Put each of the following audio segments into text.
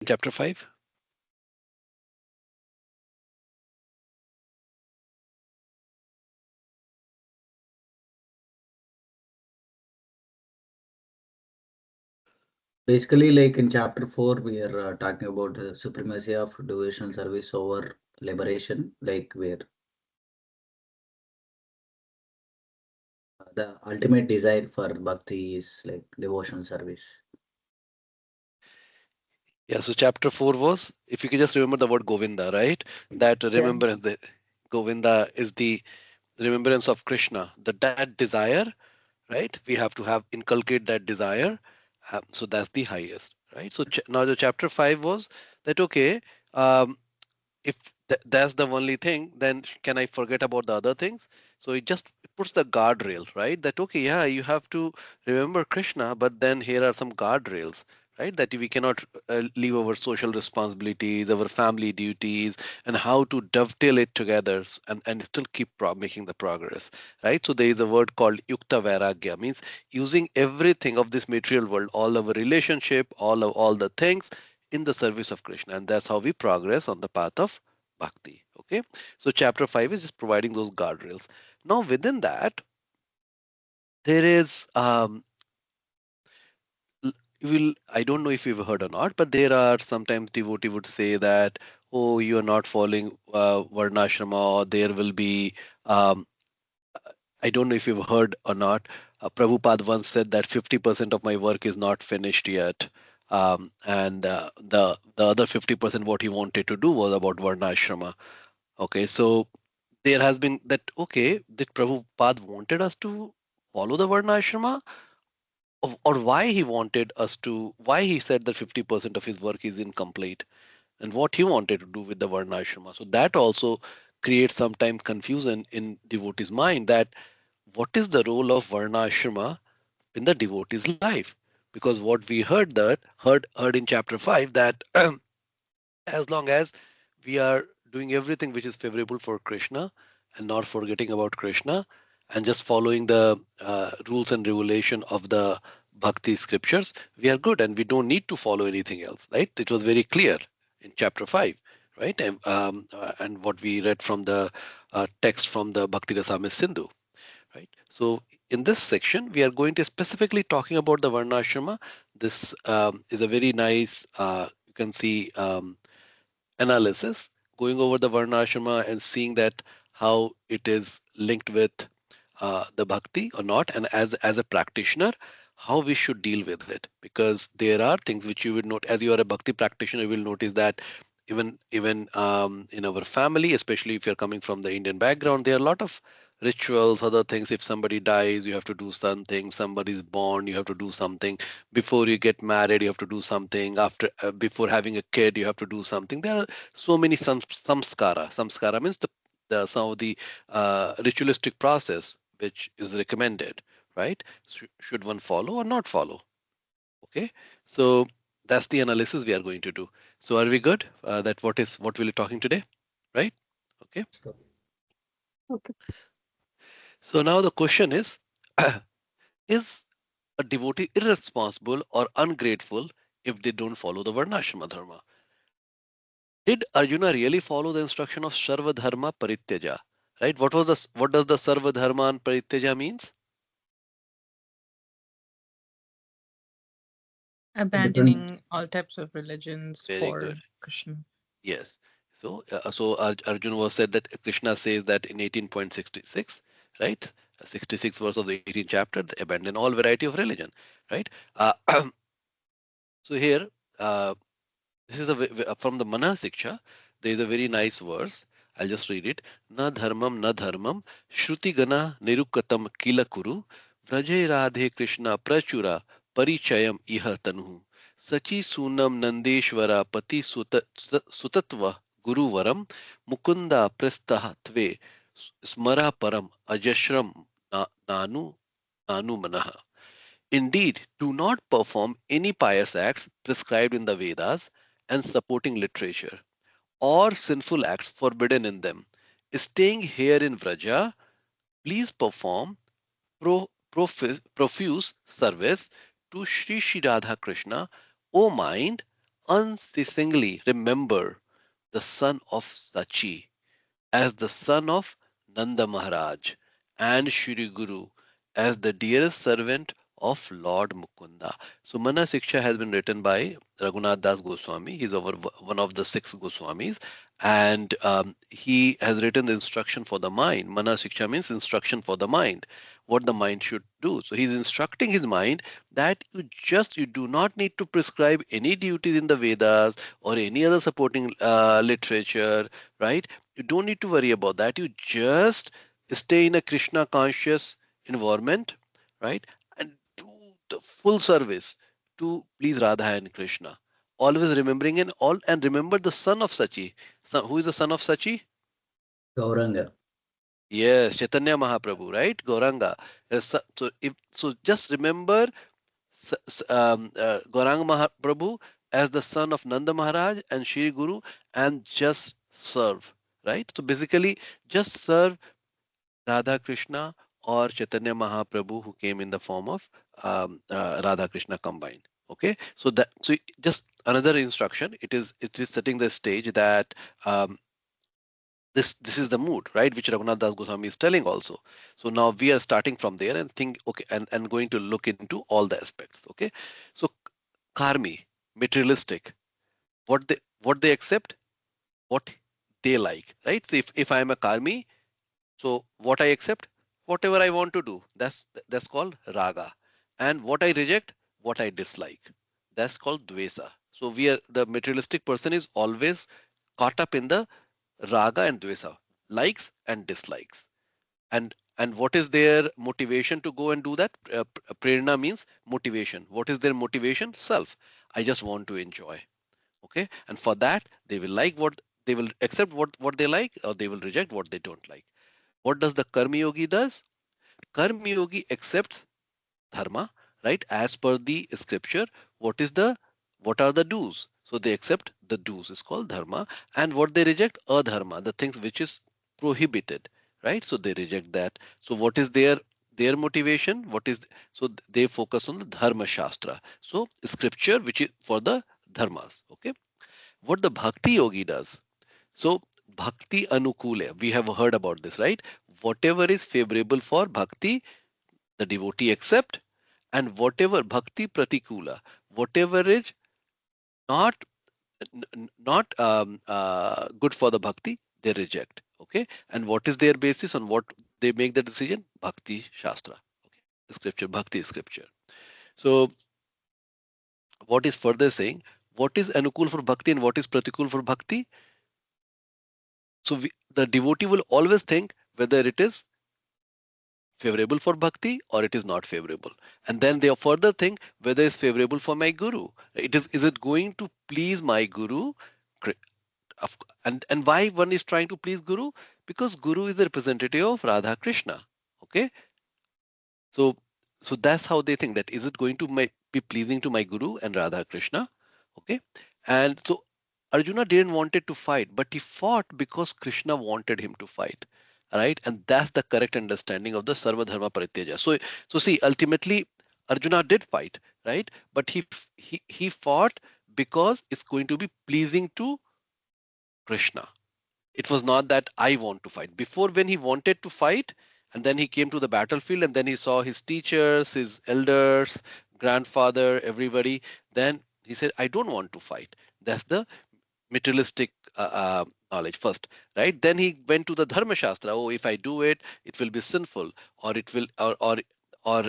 chapter 5? Basically, like in chapter 4, we are talking about the supremacy of devotional service over liberation, like where the ultimate desire for bhakti is like devotional service. Yeah, so chapter 4 was, if you can just remember the word Govinda, right? That Yeah. remembrance, the Govinda is the remembrance of Krishna. That desire, right? We have to have inculcate that desire. So that's the highest, right? So now the chapter 5 was that, okay, um, if that's the only thing, then can I forget about the other things? So it puts the guardrail, right? That, okay, yeah, you have to remember Krishna, but then here are some guardrails, right? That we cannot leave our social responsibilities, our family duties, and how to dovetail it together and still keep making the progress, right? So there is a word called yukta vairagya, means using everything of this material world, all our relationship, all the things in the service of Krishna. And that's how we progress on the path of bhakti. Okay. So chapter 5 is just providing those guardrails. Now within that, there is you will, I don't know if you've heard or not, but there are sometimes devotee would say that, oh, you are not following Varnasrama, or there will be I don't know if you've heard or not. Prabhupada once said that 50% of my work is not finished yet. And the other 50% what he wanted to do was about Varnashrama. Okay, so there has been that, okay, did Prabhupada wanted us to follow the Varnashrama? Or why he wanted us to, why he said that 50% of his work is incomplete? And what he wanted to do with the Varnashrama? So that also creates sometimes confusion in devotee's mind that what is the role of Varnashrama in the devotee's life? Because what we heard in chapter 5 that as long as we are doing everything which is favorable for Krishna and not forgetting about Krishna and just following the rules and regulation of the bhakti scriptures, we are good and we don't need to follow anything else, right? It was very clear in chapter 5, right? And what we read from the text from the Bhakti Rasamrita Sindhu, right? So in this section, we are going to specifically talking about the Varnashrama. This is a very nice, you can see analysis, going over the Varnashrama and seeing that how it is linked with the bhakti or not, and as a practitioner, how we should deal with it. Because there are things which you would note as you are a bhakti practitioner, you will notice that even in our family, especially if you're coming from the Indian background, there are a lot of rituals, other things. If somebody dies, you have to do something. Somebody's born, you have to do something. Before you get married, you have to do something. After before having a kid, you have to do something. There are so many samskara. Samskara means the some of the ritualistic process which is recommended, right? Should one follow or not follow? Okay, so that's the analysis we are going to do. So are we good? That what we'll be talking today, right? Okay. Okay. So now the question is a devotee irresponsible or ungrateful if they don't follow the Varnāśrama-dharma? Did Arjuna really follow the instruction of Sarva Dharma Parityaja? Right? What does the Sarva Dharma and Parityaja means? Different. Abandoning all types of religions Very good. for Krishna. Yes. So, Arjuna was said that Krishna says that in 18.66, right? 66 verse of the 18th chapter, they abandon all variety of religion, right? Uh, so here, uh, this is from the Mana Siksha. There is a very nice verse. I'll just read it. Na dharmam shruti gana nirukatam kila kuru vraje radhe Krishna prachura parichayam iha tanuhu sachi sunam nandeshwara pati sutatva guruvaram mukunda prastha tve smara param ajashram nanu nanu manaha. Indeed, do not perform any pious acts prescribed in the Vedas and supporting literature, or sinful acts forbidden in them. Staying here in Vraja, please perform profuse service to Sri Sri Radha Krishna, O mind, unceasingly remember the son of Sachi as the son of Nanda Maharaj and Shri Guru as the dearest servant of Lord Mukunda. So Mana Siksha has been written by Raghunath Das Goswami. He's one of the six Goswamis, and he has written the instruction for the mind. Mana Siksha means instruction for the mind, what the mind should do. So he's instructing his mind that you do not need to prescribe any duties in the Vedas or any other supporting literature, right? You don't need to worry about that. You just stay in a Krishna conscious environment, right? And do the full service to please Radha and Krishna. Always remembering and remember the son of Sachi. Who is the son of Sachi? Gauranga. Yes, Chaitanya Mahaprabhu, right? Gauranga. So just remember Gauranga Mahaprabhu as the son of Nanda Maharaj and Shri Guru, and just serve, right? So basically, just serve Radha Krishna or Chaitanya Mahaprabhu, who came in the form of Radha Krishna combined. Okay, so just another instruction. It is setting the stage that um, this is the mood, right, which Raghunath Das Goswami is telling also. So now we are starting from there and think, okay, and going to look into all the aspects. Okay, so karmi, materialistic, what they accept, what they like, right? So if I am a karmi, so what I accept, whatever I want to do, that's called raga. And what I reject, what I dislike, that's called dvesa. So the materialistic person is always caught up in the raga and dvesa, likes and dislikes. And what is their motivation to go and do that? Prerna means motivation. What is their motivation? Self. I just want to enjoy. Okay, and for that they will accept what they like, or they will reject what they don't like. What does the karmi yogi does? Karmi yogi accepts dharma, right? As per the scripture, what are the do's? So they accept the do's is called dharma, and what they reject, adharma, the things which is prohibited, right? So they reject that. So what is their motivation? They focus on the dharma shastra. So scripture, which is for the dharmas. Okay, what the bhakti yogi does? So bhakti anukule, we have heard about this, right? Whatever is favorable for bhakti, the devotee accept, and whatever bhakti pratikula, whatever is not good for the bhakti, they reject. Okay, and what is their basis on what they make the decision? Bhakti shastra. Okay, scripture, bhakti is scripture. So what is further saying? What is anukul for bhakti and what is pratikul for bhakti? So the devotee will always think whether it is favorable for bhakti or it is not favorable, and then they further think whether it's favorable for my guru. Is it going to please my guru? Cr- and why one is trying to please guru? Because guru is the representative of Radha Krishna. Okay, so that's how they think, that is it going to be pleasing to my guru and Radha Krishna. Okay, and so Arjuna didn't wanted to fight, but he fought because Krishna wanted him to fight, right? And that's the correct understanding of the Sarva Dharma Parityaja. So see, ultimately Arjuna did fight, right? But he fought because it's going to be pleasing to Krishna. It was not that I want to fight. Before, when he wanted to fight, and then he came to the battlefield, and then he saw his teachers, his elders, grandfather, everybody, then he said, I don't want to fight. That's the materialistic knowledge first, right? Then he went to the Dharma Shastra. Oh, if I do it, it will be sinful, or it will, or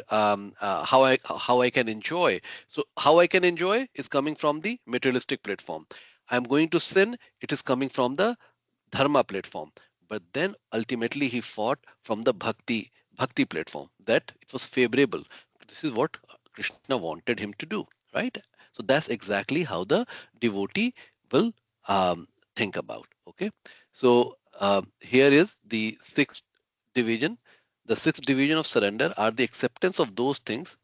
how I can enjoy. So how I can enjoy is coming from the materialistic platform. I'm going to sin. It is coming from the Dharma platform. But then ultimately he fought from the Bhakti platform, that it was favorable. This is what Krishna wanted him to do, right? So that's exactly how the devotee will think about. Okay, so here is the sixth division. The sixth division of surrender are the acceptance of those things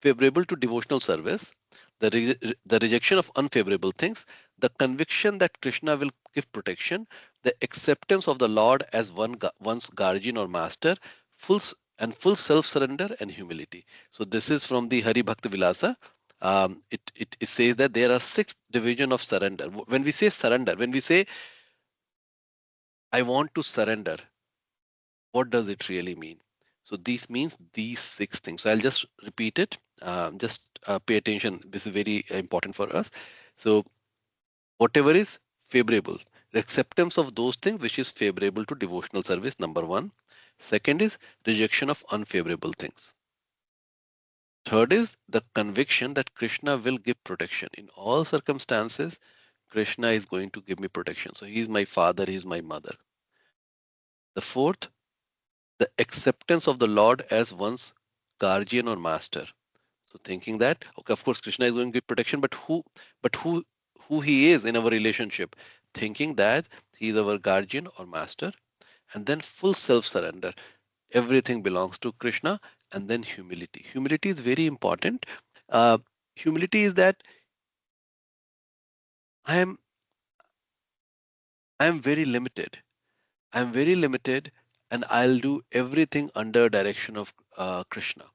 favorable to devotional service, the rejection of unfavorable things, the conviction that Krishna will give protection, the acceptance of the Lord as one's guardian or master, full self surrender and humility. So this is from the Hari Bhakti Vilasa. it says that there are 6 division of surrender. When we say surrender, when we say I want to surrender, what does it really mean? So this means these 6 things. So I'll just repeat it. Just pay attention. This is very important for us. So whatever is favorable, the acceptance of those things which is favorable to devotional service, number 1. Second is rejection of unfavorable things. Third is the conviction that Krishna will give protection in all circumstances. Krishna is going to give me protection. So he is my father, he is my mother. The fourth, the acceptance of the Lord as one's guardian or master. So thinking that, okay, of course, Krishna is going to give protection, but who he is in our relationship, thinking that he is our guardian or master, and then full self-surrender. Everything belongs to Krishna, and then humility. Humility is very important. Uh, Humility is that I am I am very limited. I'm very limited, and I'll do everything under direction of Krishna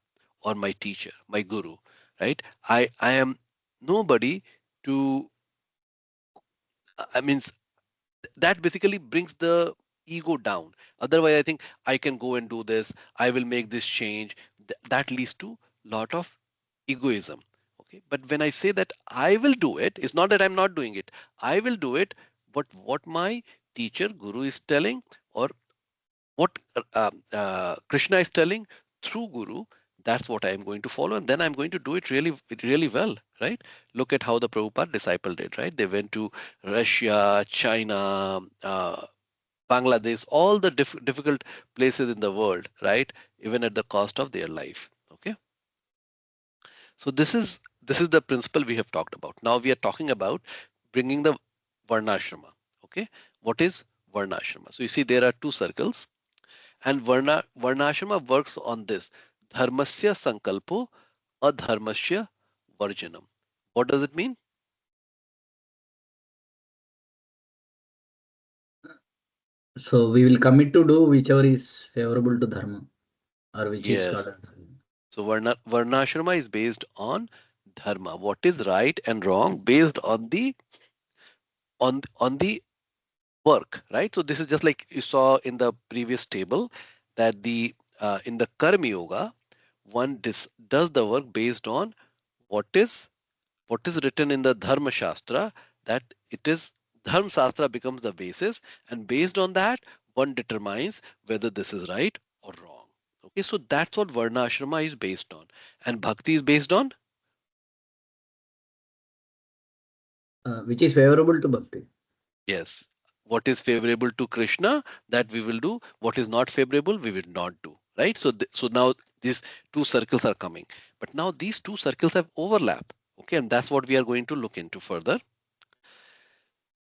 or my teacher, my guru, right? I am nobody to. I mean, that basically brings the ego down. Otherwise, I think I can go and do this. I will make this change. That leads to lot of egoism. Okay, but when I say that I will do it, it's not that I'm not doing it. I will do it. But what my teacher, guru is telling, or what Krishna is telling through Guru, that's what I am going to follow, and then I'm going to do it really, really well, right? Look at how the Prabhupada disciple did, right? They went to Russia, China, Bangladesh, all the difficult places in the world, right? Even at the cost of their life. Okay, so this is the principle we have talked about. Now we are talking about bringing the Varnashrama. Okay, what is Varnashrama? So you see there are 2 circles. And Varnashrama works on this. Dharmasya sankalpo, adharmasya varjanam. What does it mean? So we will commit to do whichever is favorable to dharma or which is Yes. called. So Varnashrama is based on dharma. What is right and wrong based on the work, right? So this is just like you saw in the previous table that the in the karma yoga, one does the work based on what is written in the Dharma Shastra, that it is Dharma Shastra becomes the basis, and based on that, one determines whether this is right or wrong. Okay, so that's what Varnashrama is based on, and Bhakti is based on, Which is favorable to bhakti. yes, what is favorable to Krishna, that we will do. What is not favorable, we will not do. Right. So so now these 2 circles are coming, but now these 2 circles have overlap. Okay, and that's what we are going to look into further.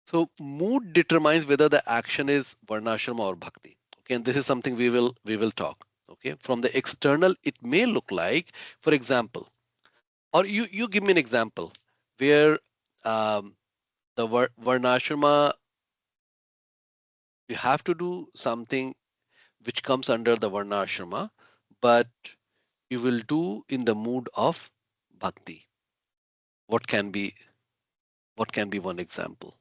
So mood determines whether the action is varnashrama or bhakti. Okay, and this is something we will talk. Okay, from the external, it may look like, for example, or you give me an example where the varnashrama, you have to do something which comes under the varnashrama, but you will do in the mood of bhakti. What can be one example?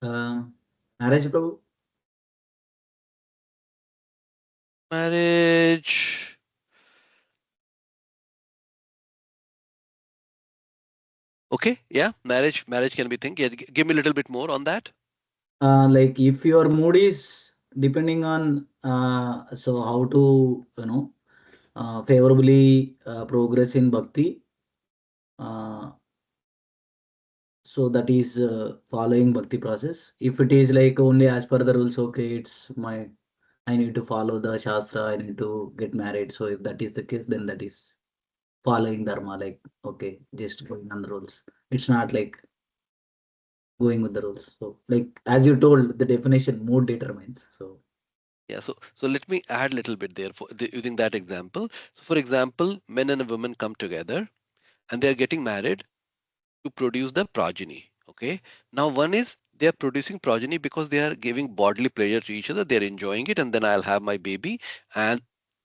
Marriage, Prabhu. Marriage. Okay, yeah, marriage can be think. Yeah, give me a little bit more on that. Like if your mood is depending on so how to favorably progress in bhakti, uh, so that is following bhakti process. If it is like only as per the rules, okay, it's my, I need to follow the shastra, I need to get married. So if that is the case, then that is following dharma, like okay, just going on the rules. It's not like going with the rules. So like as you told, the definition mood determines. So Yeah, so let me add a little bit there for using that example. So for example, men and a woman come together and they are getting married to produce the progeny. Okay. Now one is they are producing progeny because they are giving bodily pleasure to each other. They're enjoying it, and then I'll have my baby, and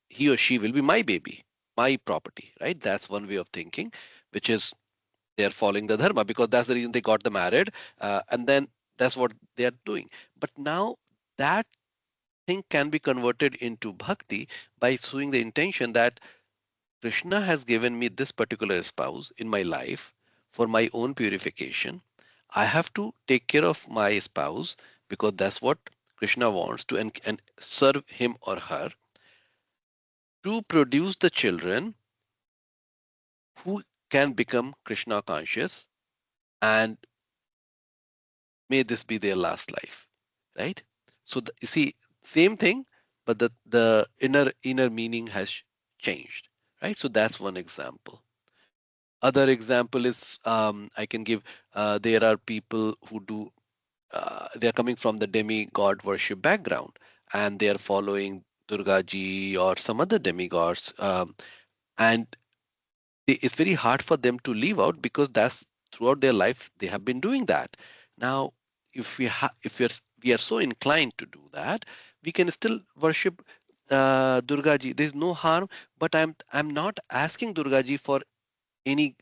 he or she will be my baby, my property, right? That's one way of thinking, which is they're following the dharma because that's the reason they got the married, and then that's what they are doing. But now that thing can be converted into bhakti by showing the intention that Krishna has given me this particular spouse in my life for my own purification. I have to take care of my spouse because that's what Krishna wants to, and serve him or her to produce the children who can become Krishna conscious, and may this be their last life, right? So you see, same thing, but the inner meaning has changed, right? So that's one example. Other example is, I can give, there are people who do, they are coming from the demigod worship background, and they are following Durga ji or some other demigods, and it's very hard for them to leave out because that's throughout their life they have been doing that. Now, if we are so inclined to do that, we can still worship Durga ji. There's no harm, but I'm not asking Durga ji for any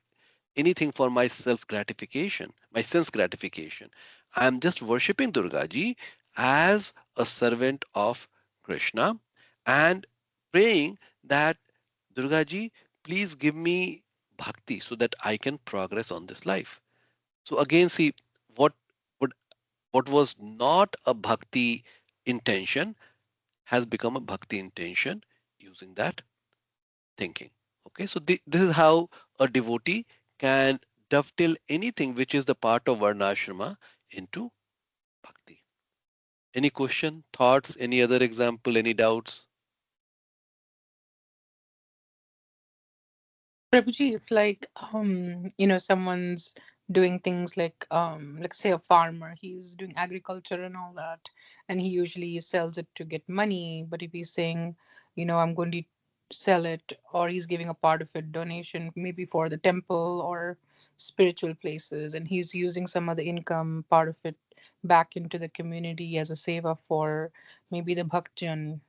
anything for my self gratification, my sense gratification. I'm just worshipping Durga ji as a servant of Krishna and praying that Durga ji, please give me bhakti so that I can progress on this life. So again, see what would what was not a bhakti intention has become a bhakti intention using that thinking. Okay, so this is how a devotee can dovetail anything which is the part of Varnashrama into bhakti. Any question, thoughts, any other example, any doubts? Prabhuji, if like someone's doing things like say a farmer, he's doing agriculture and all that, and he usually sells it to get money. But if he's saying, I'm going to sell it, or he's giving a part of it donation, maybe for the temple or spiritual places, and he's using some of the income part of it back into the community as a seva for maybe the bhakjan,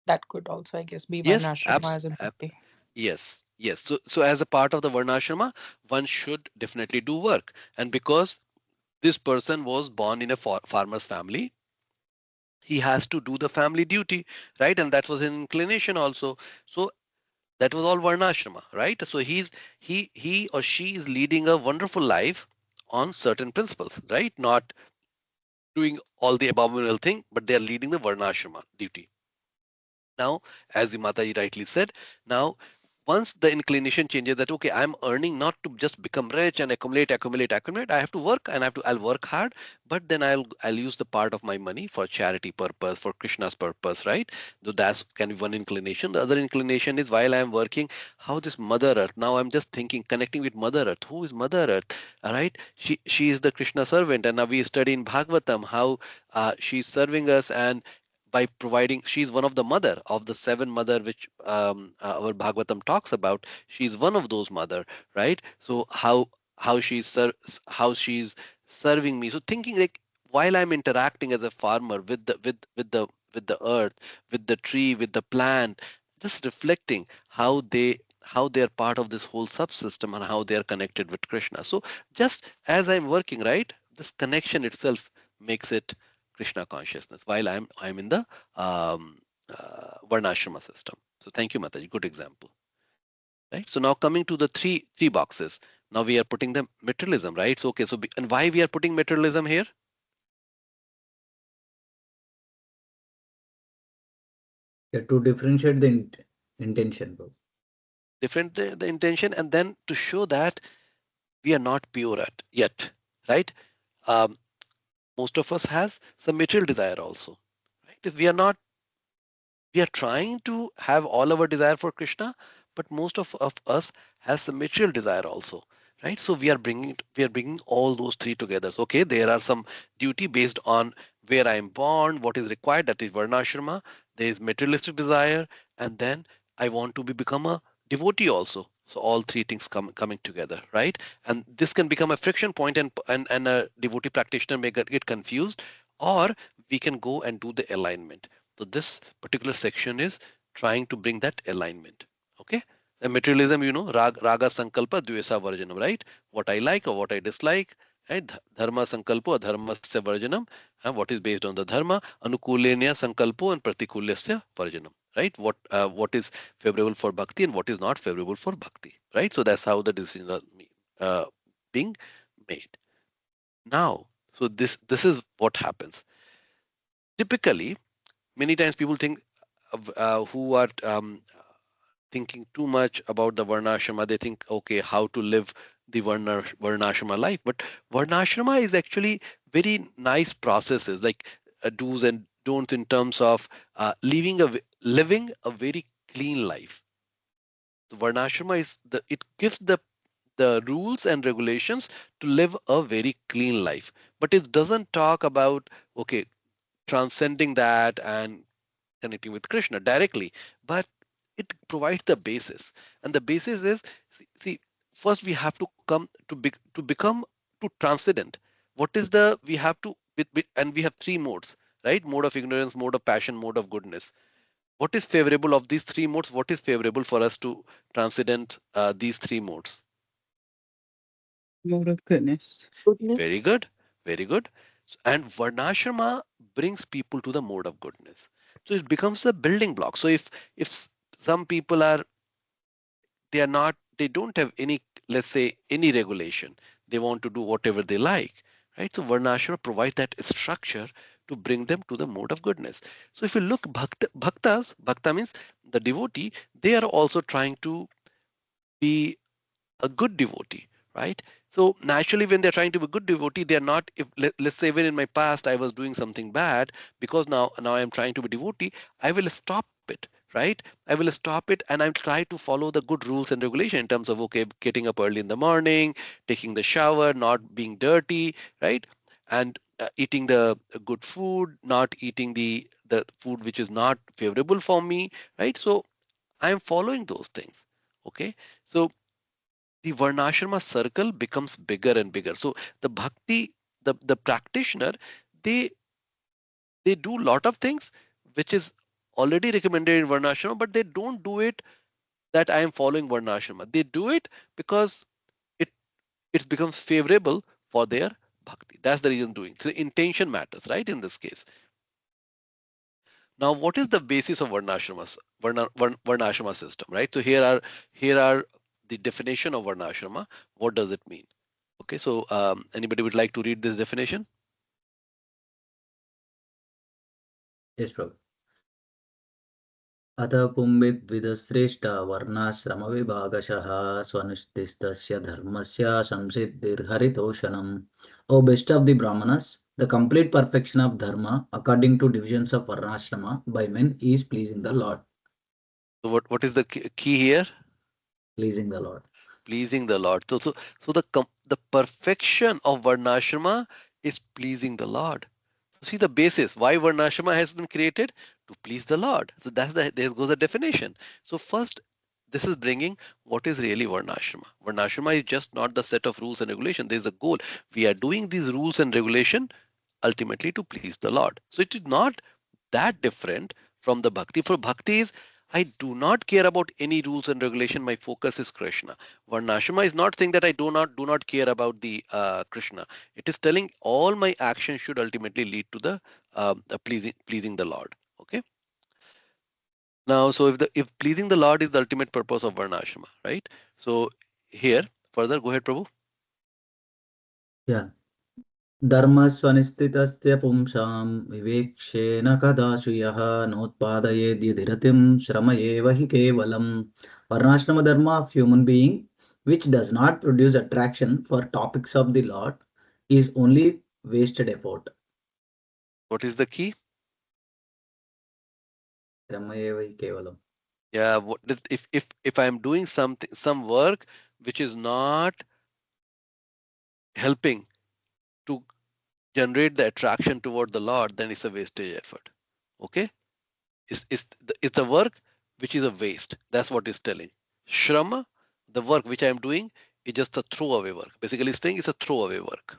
that could also, I guess, be Yes, Varnasrama as a bhakti. yes, yes. So as a part of the Varnashrama, one should definitely do work. And because this person was born in a farmer's family, he has to do the family duty, right? And that was his inclination also. So that was all Varnashrama, right? So he or she is leading a wonderful life on certain principles, right? Not doing all the abominable thing, but they are leading the Varnashrama duty. Now, as the Mataji rightly said, now once the inclination changes that okay, I'm earning not to just become rich and accumulate. I have to work and I'll work hard, but then I'll use the part of my money for charity purpose, for Krishna's purpose, right? So that's can be one inclination. The other inclination is while I'm working, how this Mother Earth. Now I'm just thinking, connecting with Mother Earth. Who is Mother Earth? All right, she is the Krishna servant, and now we study in Bhagavatam how she's serving us and by providing she's one of the mother of the seven mother which our bhagavatam talks about. She's one of those mother, right? So how she's serving me, so thinking like while I'm interacting as a farmer with the earth, with the tree, with the plant, just reflecting how they're part of this whole subsystem and how they are connected with Krishna. So just as I'm working, right, this connection itself makes it Krishna consciousness while I'm in the Varnashrama system. So thank you, Mataji. Good example. Right. So now coming to the three boxes. Now we are putting the materialism, right? So okay. So and why we are putting materialism here? Yeah, to differentiate the intention, bro. Different the intention, and then to show that we are not pure at yet, right? Um, most of us has some material desire also, right? If we are not, we are trying to have all our desire for Krishna, but most of us has some material desire also, right? So we are bringing all those three together. So, okay, there are some duty based on where I am born, what is required, that is Varnashrama. There is materialistic desire, and then I want to become a devotee also. So all three things coming together, right? And this can become a friction point, and a devotee practitioner may get confused, or we can go and do the alignment. So this particular section is trying to bring that alignment. Okay. And materialism, raga sankalpa dvesa varjanam, right? What I like or what I dislike, right? Dharma sankalpo adharmasya varjanam, what is based on the dharma, anukulenya sankalpo and pratikulyasya varjanam, right? What is favorable for bhakti and what is not favorable for bhakti, right? So that's how the decisions are uh, being made. Now, so this is what happens. Typically, many times people think who are thinking too much about the Varnashrama, they think, okay, how to live the Varnashrama life. But Varnashrama is actually very nice processes, like do's and don'ts in terms of living a very clean life. The Varnashrama it gives the rules and regulations to live a very clean life, but it doesn't talk about, okay, transcending that and connecting with Krishna directly, but it provides the basis. And the basis is, see, first we have to come to become to transcendent. What is the we have to and we have three modes, right? Mode of ignorance, mode of passion, mode of goodness. What is favorable of these three modes? What is favorable for us to transcendent these three modes? Mode of goodness. Very good, very good. And Varnashrama brings people to the mode of goodness. So it becomes a building block. So if some people they don't have any, let's say, any regulation, they want to do whatever they like, right? So Varnashrama provide that structure to bring them to the mode of goodness. So if you look, bhakta means the devotee, they are also trying to be a good devotee, right? So naturally, when they're trying to be a good devotee, they're not. If let's say, even in my past, I was doing something bad, because now I'm trying to be devotee, I will stop it, right? I will stop it, and I'll try to follow the good rules and regulation in terms of, okay, getting up early in the morning, taking the shower, not being dirty, right? And eating the good food, not eating the food which is not favorable for me, right? So I am following those things. Okay, so the Varnashrama circle becomes bigger and bigger. So the bhakti, the practitioner, they they do a lot of things which is already recommended in Varnashrama, but they don't do it that I am following Varnashrama. They do it because it it becomes favorable for their bhakti. That's the reason doing. So the intention matters, right? In this case. Now, what is the basis of Varnashrama system, right? So here are the definition of Varnashrama. What does it mean? Okay, so anybody would like to read this definition? Yes, Prabhu. अथ पुंविद्विदश्रेष्ठ वर्णाश्रमविभागशः स्वनुष्ठिस्तस्य धर्मस्य संसिद्धिर्हरितोषणम्. O best of the Brahmanas, the complete perfection of dharma according to divisions of Varnashrama by men is pleasing the Lord. So what is the key here? Pleasing the Lord. Pleasing the Lord. So the perfection of Varnashrama is pleasing the Lord. So see the basis why Varnashrama has been created, to please the Lord. So there goes the definition. So first, this is bringing what is really Varnashrama. Varnashrama is just not the set of rules and regulation. There is a goal. We are doing these rules and regulation ultimately to please the Lord. So it is not that different from the bhakti. For bhakti is, I do not care about any rules and regulation. My focus is Krishna. Varnashrama is not saying that I do not care about the Krishna. It is telling all my actions should ultimately lead to the pleasing the Lord. Okay. Now, so if pleasing the Lord is the ultimate purpose of Varnashrama, right? So here further, go ahead, Prabhu. Yeah. धर्मस्वनिश्चितस्य पुंसां विवेक्ष्येन कदाशु यः नोत्पादयेद्यधिरतिं श्रम एव हि केवलम्. Varnashrama dharma of human being, which does not produce attraction for topics of the Lord, is only wasted effort. What is the key? Shama eva hi kevalam. Yeah, if I'm doing some work which is not helping to generate the attraction toward the Lord, then it's a wastage effort. Okay? It's the work which is a waste. That's what it's telling. Shrama the work which I am doing is just a throwaway work. Basically, staying is a throwaway work.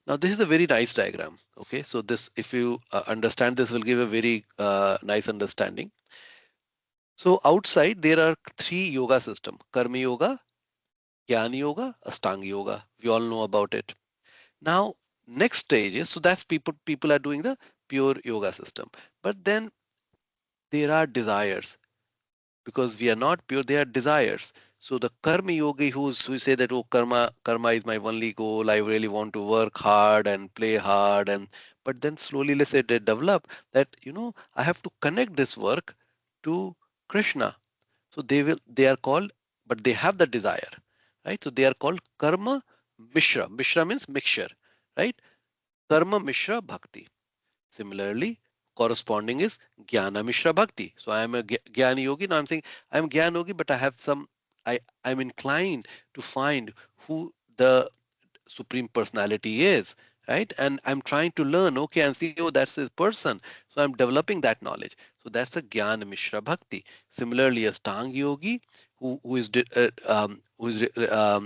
Now, this is a very nice diagram. Okay, so this, if you understand, this will give a very nice understanding. So outside there are three yoga system: Karma Yoga, Jnana Yoga, Ashtanga Yoga. We all know about it. Now, next stage is, so that's people are doing the pure yoga system. But then there are desires, because we are not pure, they are desires. So the karma yogi who say that, oh, karma is my only goal, I really want to work hard and play hard, and but then slowly, let's say, they develop that, I have to connect this work to Krishna. So they are called, but they have the desire, right? So they are called karma mishra means mixture, right? Karma mishra bhakti. Similarly, corresponding is Jnana Mishra Bhakti. So I am a Jnana Yogi. Now I'm saying I am Jnana Yogi, but I have some, I'm inclined to find who the Supreme Personality is, right? And I'm trying to learn, okay, and see, oh, that's his person. So I'm developing that knowledge. So that's a Jnana Mishra Bhakti. Similarly, a Stang Yogi who is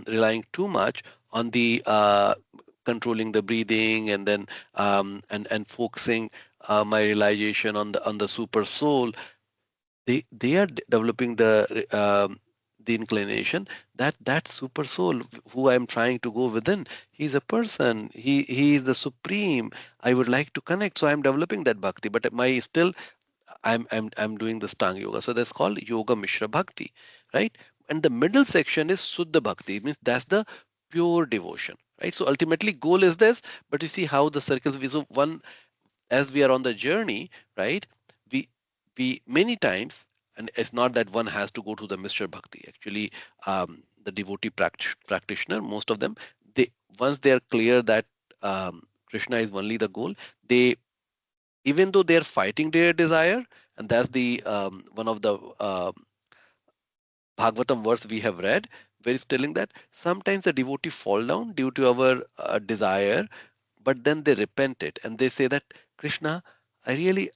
relying too much on the controlling the breathing, and then and focusing my realization on the super soul, they are developing the inclination that that super soul who I'm trying to go within, he's a person, he is the supreme, I would like to connect, so I'm developing that bhakti, but my still I'm doing the stang yoga, so that's called yoga mishra bhakti, right? And the middle section is suddha bhakti, means that's the pure devotion, right? So ultimately goal is this, but you see how the circles, so one, as we are on the journey, right? We many times, and it's not that one has to go to the Mr. Bhakti. Actually, the devotee practitioner, most of them, they once they are clear that Krishna is only the goal, they, even though they are fighting their desire, and that's the one of the Bhagavatam verse we have read, where it's telling that sometimes the devotee fall down due to our desire, but then they repent it and they say that, Krishna, I really,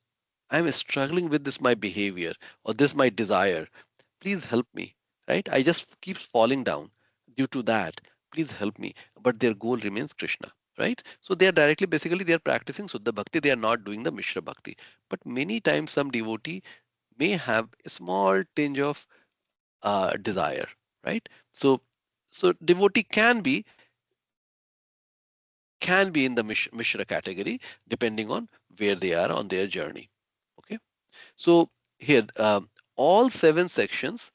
I'm struggling with this my behavior or this my desire. Please help me. Right? I just keep falling down due to that. Please help me. But their goal remains Krishna. Right? So they are directly, basically, they are practicing Suddha Bhakti. They are not doing the Mishra Bhakti. But many times some devotee may have a small tinge of desire. Right? So devotee can be in the Mishra category depending on where they are on their journey. Okay. So here, all seven sections.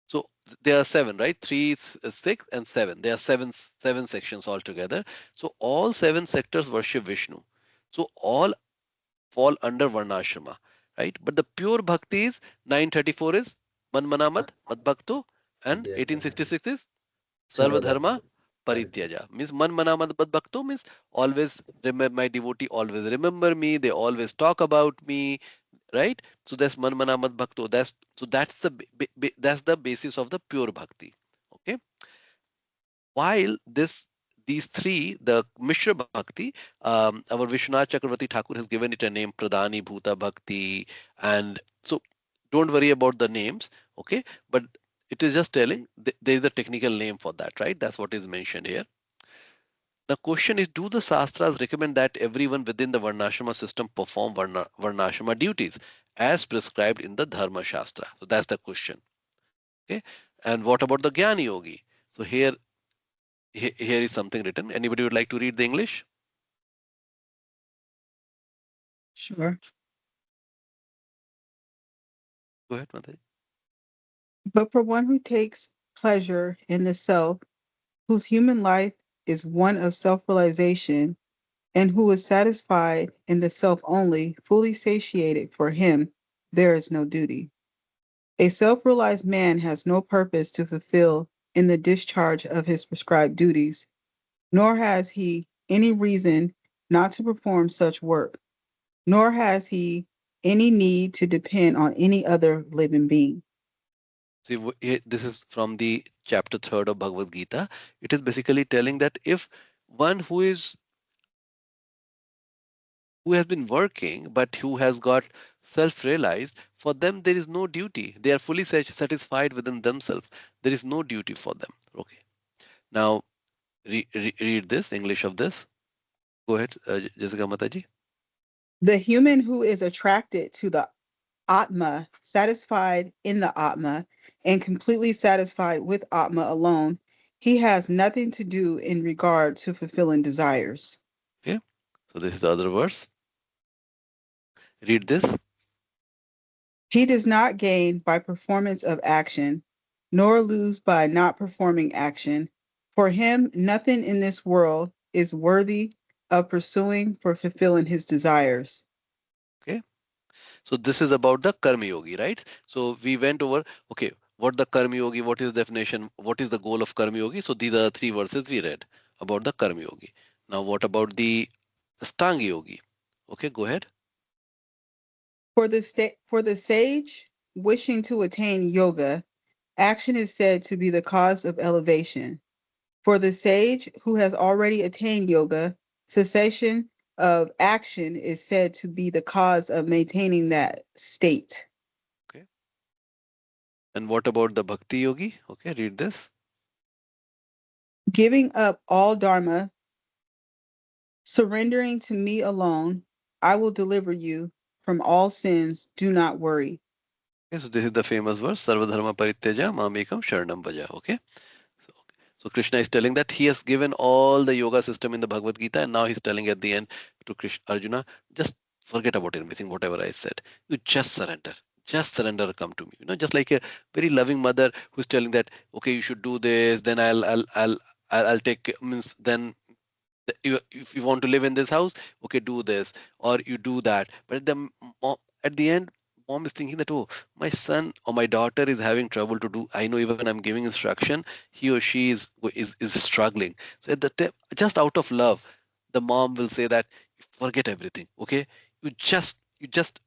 So there are seven, right? Three, six, and seven. There are seven sections altogether. So all seven sectors worship Vishnu. So all fall under Varnashrama, right? But the pure bhakti is 934 is Manmanamat, Madbhakto, and Adhyasana. 1866 is Sarvadharma Sarvadharma Parityaja. Parityaja. Means Manmanamat Madbhakto means always remember, my devotee always remember me. They always talk about me, right? So that's manmana mad bhakto. That's the that's the basis of the pure bhakti. Okay. While these three, the Mishra Bhakti, our Vishwanath Chakravarti Thakur has given it a name, Pradhani Bhuta Bhakti, and so don't worry about the names, okay? But it is just telling there is a technical name for that, right? That's what is mentioned here. The question is, do the Shastras recommend that everyone within the Varnashrama system perform Varnashrama duties as prescribed in the Dharma Shastra? So that's the question. Okay. And what about the Jnana Yogi? So here is something written. Anybody would like to read the English? Sure. Go ahead, Mataji. But for one who takes pleasure in the self, whose human life is one of self-realization, and who is satisfied in the self only, fully satiated, for him, there is no duty. A self-realized man has no purpose to fulfill in the discharge of his prescribed duties, nor has he any reason not to perform such work, nor has he any need to depend on any other living being. See, this is from the chapter 3 of Bhagavad Gita. It is basically telling that if one who has been working but who has got self-realized, for them there is no duty. They are fully satisfied within themselves. There is no duty for them. Okay. Now read this English of this. Go ahead, Jessica Mataji. The human who is attracted to the Atma, satisfied in the Atma, and completely satisfied with Atma alone, he has nothing to do in regard to fulfilling desires. Okay. So this is the other verse. Read this. He does not gain by performance of action, nor lose by not performing action. For him, nothing in this world is worthy of pursuing for fulfilling his desires. Okay. So this is about the Karma Yogi, right? So we went over, okay, what the Karma Yogi, what is the definition, what is the goal of Karma Yogi? So these are the three verses we read about the Karma Yogi. Now what about the Stanga Yogi? Okay, go ahead. For the sage wishing to attain yoga, action is said to be the cause of elevation. For the sage who has already attained yoga, cessation of action is said to be the cause of maintaining that state. Okay. And what about the Bhakti Yogi? Okay, read this. Giving up all dharma, surrendering to me alone, I will deliver you from all sins. Do not worry. Okay, so this is the famous verse, Sarva Dharma Parityaja Mamekam Sharanam Bhaja. Okay. So Krishna is telling that he has given all the yoga system in the Bhagavad Gita, and now he's telling at the end to Krishna, Arjuna, just forget about everything, whatever I said. You just surrender. Just surrender, come to me. Just like a very loving mother who's telling that, okay, you should do this, then I'll take means then if you want to live in this house, okay, do this or you do that. But at the end, mom is thinking that, oh, my son or my daughter is having trouble to do. I know even I'm giving instruction, he or she is struggling. So at the time, just out of love, the mom will say that forget everything, okay? You just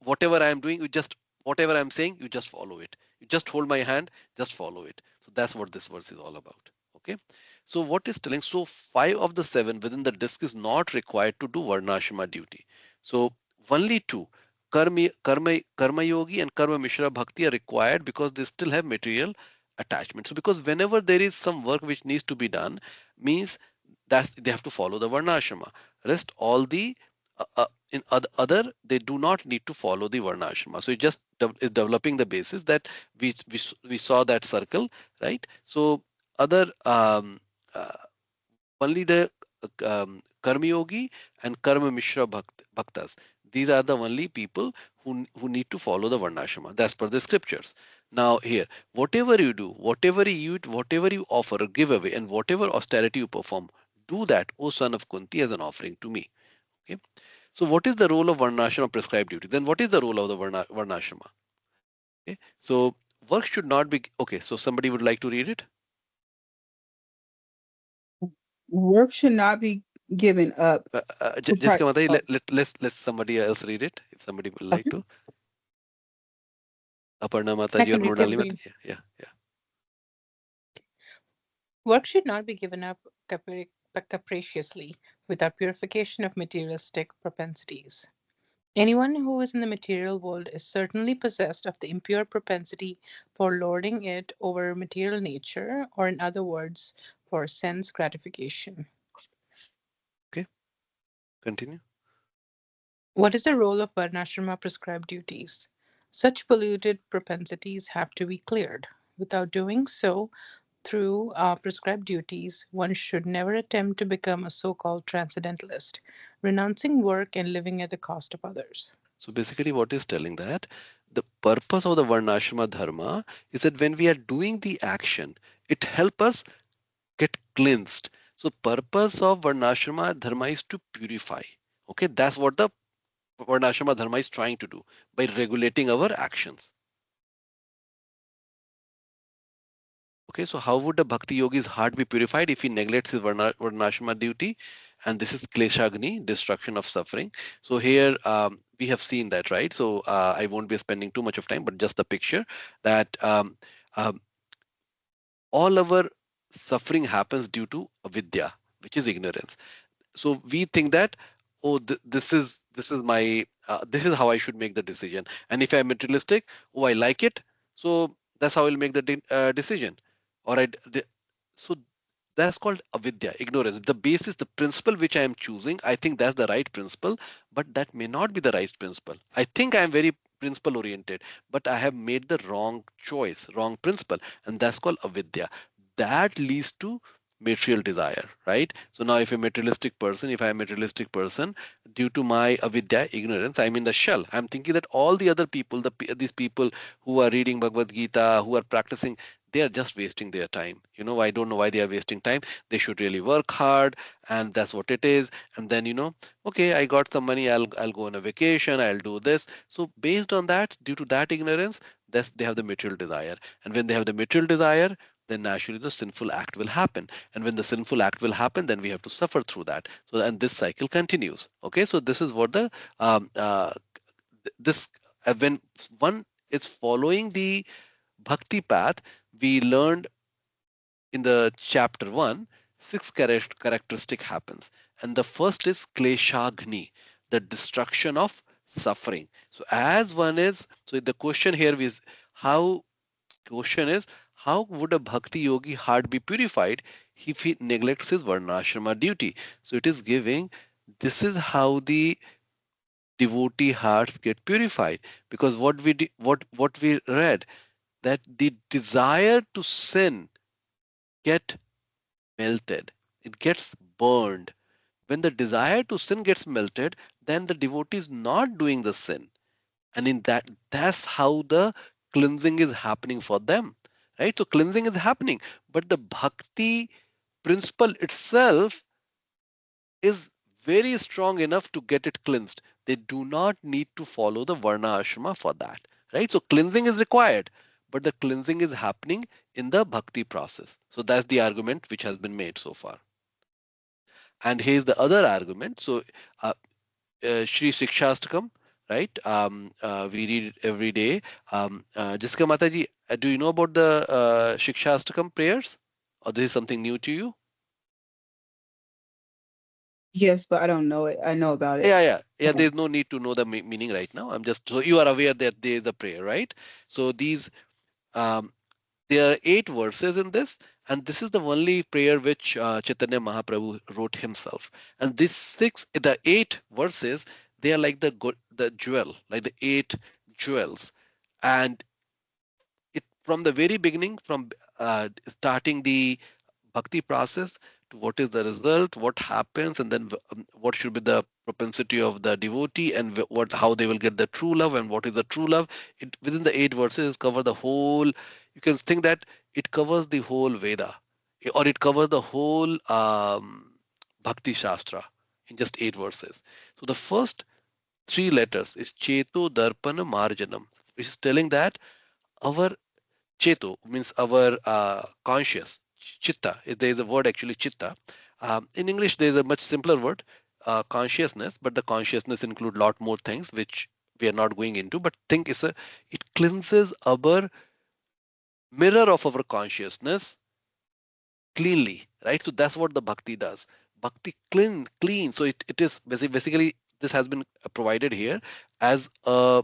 whatever I am doing, you just whatever I'm saying, you just follow it. You just hold my hand, just follow it. So that's what this verse is all about. Okay. So what is telling? So five of the seven within the disk is not required to do Varnāśrama duty. So only two, Karma Yogi and Karma Mishra Bhakti are required because they still have material attachment. So because whenever there is some work which needs to be done, means that they have to follow the Varnāśrama. Rest all the in other they do not need to follow the Varnāśrama. So it just is developing the basis that we saw that circle, right? So other uh, only the Karma Yogi and Karma Mishra Bhaktas. These are the only people who need to follow the Varnāśrama. That's per the scriptures. Now here, whatever you do, whatever you eat, whatever you offer or give away, and whatever austerity you perform, do that, O son of Kunti, as an offering to me. Okay. So what is the role of Varnāśrama prescribed duty? Then what is the role of the Varnāśrama? Okay. So work should not be okay. So somebody would like to read it. Work should not be given up. Jessica Madai, Oh, let somebody else read it if somebody would like okay. to. Aparna I Mataji or can read Murnali that. Mataji. Yeah. Work should not be given up capriciously without purification of materialistic propensities. Anyone who is in the material world is certainly possessed of the impure propensity for lording it over material nature, or in other words, for sense gratification. Okay, continue. What is the role of Varnashrama prescribed duties? Such polluted propensities have to be cleared. Without doing so, through prescribed duties, one should never attempt to become a so called transcendentalist, renouncing work and living at the cost of others. So basically, what is telling that the purpose of the Varnāśrama-dharma is that when we are doing the action, it helps us get cleansed. So purpose of Varnāśrama-dharma is to purify. Okay, that's what the Varnāśrama-dharma is trying to do by regulating our actions. Okay, so how would a bhakti yogi's heart be purified if he neglects his Varnāśrama duty? And this is kleshagni, destruction of suffering. So here we have seen that, right? So I won't be spending too much of time, but just the picture that um, all our suffering happens due to avidya, which is ignorance. So we think that oh, this is my this is how I should make the decision. And if I'm materialistic, oh, I like it, so that's how I'll make the decision. Or so that's called avidya, ignorance. The basis, the principle which I am choosing, I think that's the right principle, but that may not be the right principle. I think I am very principle oriented, but I have made the wrong choice, wrong principle, and that's called avidya. That leads to material desire, right? So now if a materialistic person, if I am a materialistic person, due to my avidya, ignorance, I'm in the shell. I'm thinking that all the other people, these people who are reading Bhagavad Gita, who are practicing, they are just wasting their time. I don't know why they are wasting time. They should really work hard, and that's what it is. And then, okay, I got some money, I'll go on a vacation, I'll do this. So based on that, due to that ignorance, they have the material desire. And when they have the material desire, then naturally the sinful act will happen. And when the sinful act will happen, then we have to suffer through that. So and this cycle continues. Okay, so this is what the this when one is following the bhakti path, we learned in the chapter 1, six characteristic happens. And the first is kleshagni, the destruction of suffering. So as one is, so the question here is how, question is, how would a bhakti yogi heart be purified if he neglects his varnashrama duty? So it is giving, this is how the devotee hearts get purified, because what we read, that the desire to sin get melted, it gets burned. When the desire to sin gets melted, then the devotee is not doing the sin. And in that's how the cleansing is happening for them. Right? So cleansing is happening, but the bhakti principle itself is very strong enough to get it cleansed. They do not need to follow the Varna Ashrama for that. Right? So cleansing is required, but the cleansing is happening in the bhakti process. So that's the argument which has been made so far. And here's the other argument. So Shri Shikshastakam, right? We read it every day. Jiska Mataji, do you know about the Shikshastakam prayers? Or this is something new to you? Yes, but I don't know it. I know about it. Yeah. There's no need to know the meaning right now. I'm just so you are aware that there is a prayer, right? So um, there are 8 verses in this, and this is the only prayer which Chaitanya Mahaprabhu wrote himself. And the 8 verses, they are like the jewel, like the 8 jewels. And it from the very beginning, from starting the bhakti process to what is the result, what happens, and then what should be the propensity of the devotee, and what how they will get the true love, and what is the true love. It within the 8 verses cover the whole. You can think that it covers the whole Veda, or it covers the whole Bhakti Shastra in just 8 verses. So the first 3 letters is Cheto Darpana Marjanam, which is telling that our Cheto means our conscious, chitta. There is a word actually, chitta. In English, there is a much simpler word, consciousness, but the consciousness include a lot more things which we are not going into. But think it cleanses our mirror of our consciousness cleanly, right? So that's what the bhakti does. Bhakti clean. So it is basically this has been provided here as a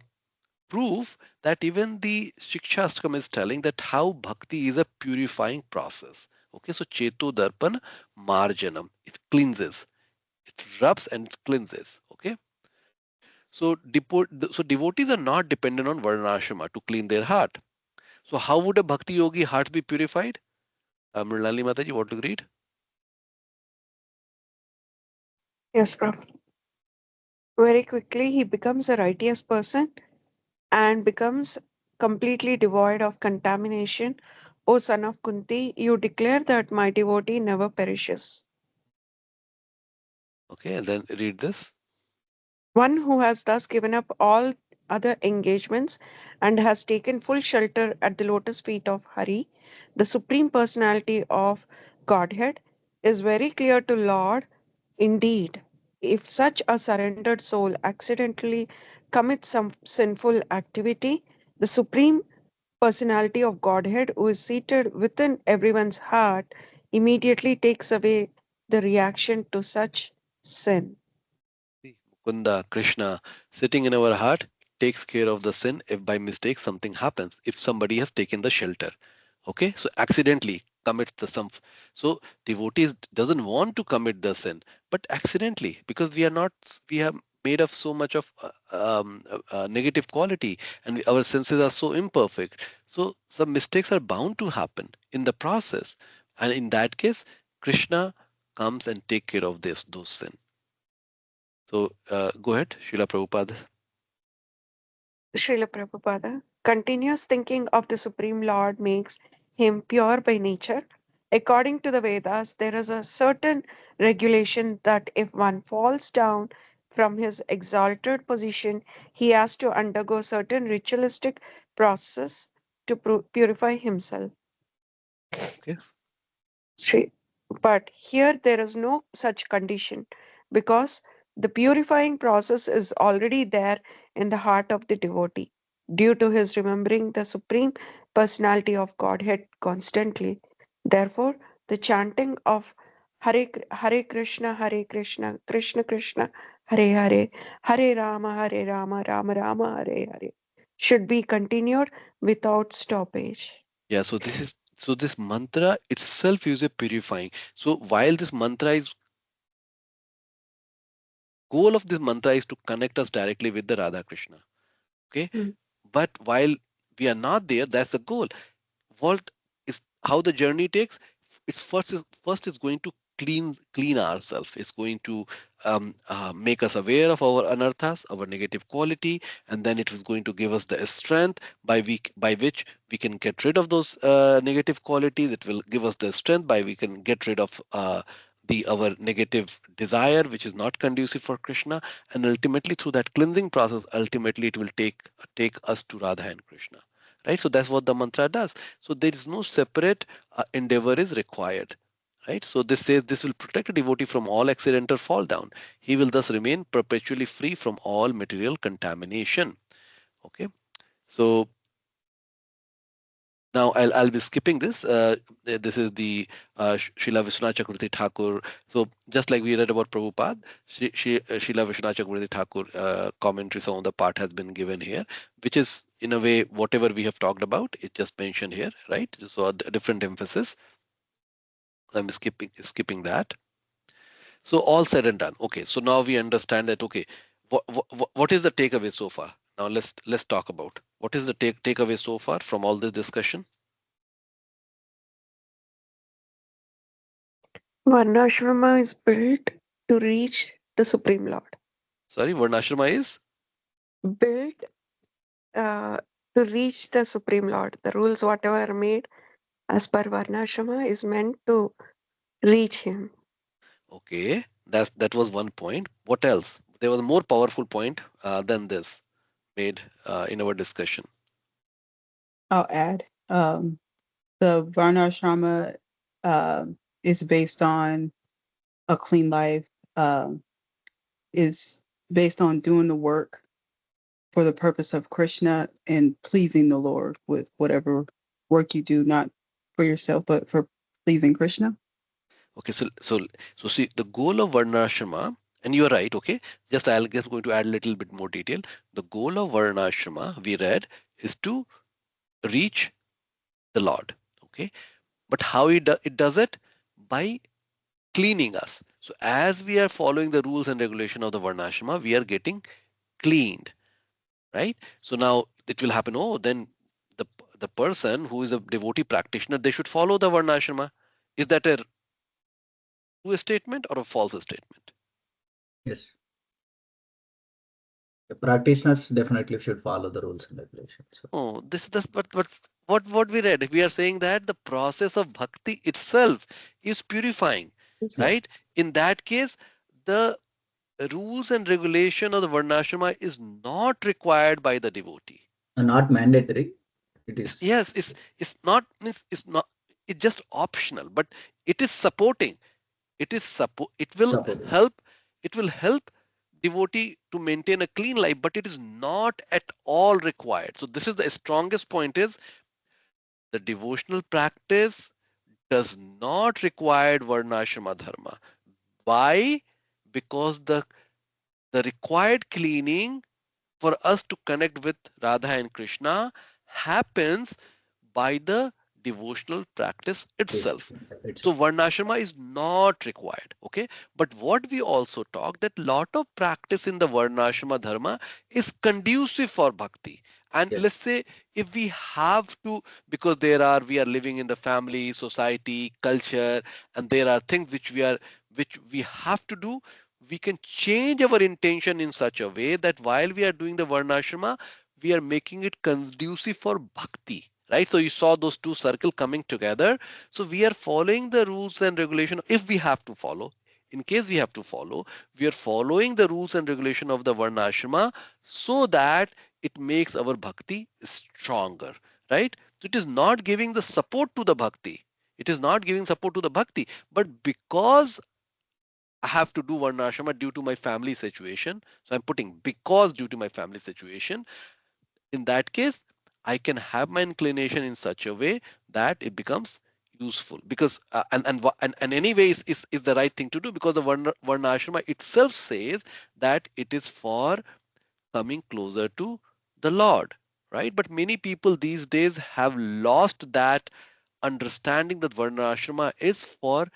proof that even the Shikshastakam is telling that how bhakti is a purifying process. Okay, so Cheto Darpan Marjanam, it cleanses, it rubs and it cleanses. Okay, so devotees are not dependent on Varnashrama to clean their heart. So how would a bhakti yogi heart be purified? Mrinalini Mataji, what to read? Yes, Prof. Very quickly, he becomes a righteous person and becomes completely devoid of contamination. O son of Kunti, you declare that my devotee never perishes. Okay, and then read this. One who has thus given up all other engagements and has taken full shelter at the lotus feet of Hari, the Supreme Personality of Godhead, is very clear to Lord. Indeed, if such a surrendered soul accidentally commits some sinful activity, the Supreme Personality of Godhead, who is seated within everyone's heart, immediately takes away the reaction to such sin. Kunda, Krishna, sitting in our heart takes care of the sin if by mistake something happens. If somebody has taken the shelter, okay, so accidentally commits the some. So devotees doesn't want to commit the sin, but accidentally because we are not we have made of so much of negative quality and our senses are so imperfect. So some mistakes are bound to happen in the process, and in that case, Krishna comes and take care of this those sin. So go ahead, Srila Prabhupada. Srila Prabhupada, continuous thinking of the Supreme Lord makes him pure by nature. According to the Vedas, there is a certain regulation that if one falls down from his exalted position, he has to undergo certain ritualistic process to purify himself. Okay. Sri. But here there is no such condition because the purifying process is already there in the heart of the devotee due to his remembering the Supreme Personality of Godhead constantly. Therefore, the chanting of Hare Krishna, Hare Krishna, Krishna Krishna, Hare Hare, Hare Rama, Hare Rama, Rama Rama, Hare Hare should be continued without stoppage. Yeah, so this is so this mantra itself is a purifying. So while this mantra is goal of this mantra is to connect us directly with the Radha Krishna. Okay, Hmm. but while we are not there, that's the goal. What is how the journey takes? It's first is going to clean ourselves. It's going to make us aware of our anarthas, our negative quality, and then it is going to give us the strength by which we can get rid of those negative qualities. It will give us the strength by we can get rid of the our negative desire, which is not conducive for Krishna, and ultimately through that cleansing process, ultimately it will take us to Radha and Krishna. Right, so that's what the mantra does. So there is no separate endeavor is required. Right, so this says this will protect a devotee from all accidental fall down. He will thus remain perpetually free from all material contamination. Okay, so now I'll be skipping this. This is the Srila Vishwanath Chakravarti Thakur. So just like we read about Prabhupada, Srila Vishwanath Chakravarti Thakur commentary, some of the part has been given here, which is in a way whatever we have talked about. It just mentioned here, right? So a different emphasis. I'm skipping that. So all said and done. Okay, so now we understand that. Okay, what is the takeaway so far? Now let's talk about what is the takeaway so far from all this discussion. Varnashrama is built to reach the Supreme Lord. Sorry, Varnashrama is Built uh, to reach the Supreme Lord. The rules, whatever are made as per Varnashrama, is meant to reach Him. okay. That was one point. What else? There was a more powerful point than this made in our discussion. I'll add. The Varnasrama is based on a clean life, is based on doing the work for the purpose of Krishna and pleasing the Lord with whatever work you do, not for yourself, but for pleasing Krishna. Okay, so see the goal of Varnashrama, and you are right. Okay, just I'll just going to add a little bit more detail. The goal of Varnashrama we read is to reach the Lord. Okay, but how it does it? By cleaning us. So as we are following the rules and regulation of the Varnashrama, we are getting cleaned, right? So now it will happen. Oh, then the the person who is a devotee practitioner, they should follow the Varnashrama. Is that a true statement or a false statement? Yes. The practitioners definitely should follow the rules and regulations. So, Oh, this but what we read, we are saying that the process of bhakti itself is purifying, yeah, right? In that case, the rules and regulation of the Varnashrama is not required by the devotee. and not mandatory. It is. Yes, it's not means it's not it's just optional, but it is supporting. It will Supporting. help it will help devotee to maintain a clean life, but it is not at all required. So this is the strongest point is the devotional practice does not require Varnāśrama-dharma. Why? Because the the required cleaning for us to connect with Radha and Krishna happens by the devotional practice Yes, itself. it's So Varnashrama is not required. Okay. But what we also talk that lot of practice in the Varnashrama-dharma is conducive for bhakti. And yes, let's say if we have to, because we are living in the family, society, culture, and there are things which we have to do, we can change our intention in such a way that while we are doing the Varnashrama, we are making it conducive for bhakti. Right. So you saw those two circles coming together. So we are following the rules and regulation if we have to follow. In case we have to follow, we are following the rules and regulation of the Varnashrama so that it makes our bhakti stronger. Right? So it is not giving the support to the bhakti. It is not giving support to the bhakti, but because I have to do Varnashrama due to my family situation. So I'm putting because due to my family situation. In that case, I can have my inclination in such a way that it becomes useful because and anyway is the right thing to do because the Varnashrama itself says that it is for coming closer to the Lord, right? But many people these days have lost that understanding that Varnashrama is for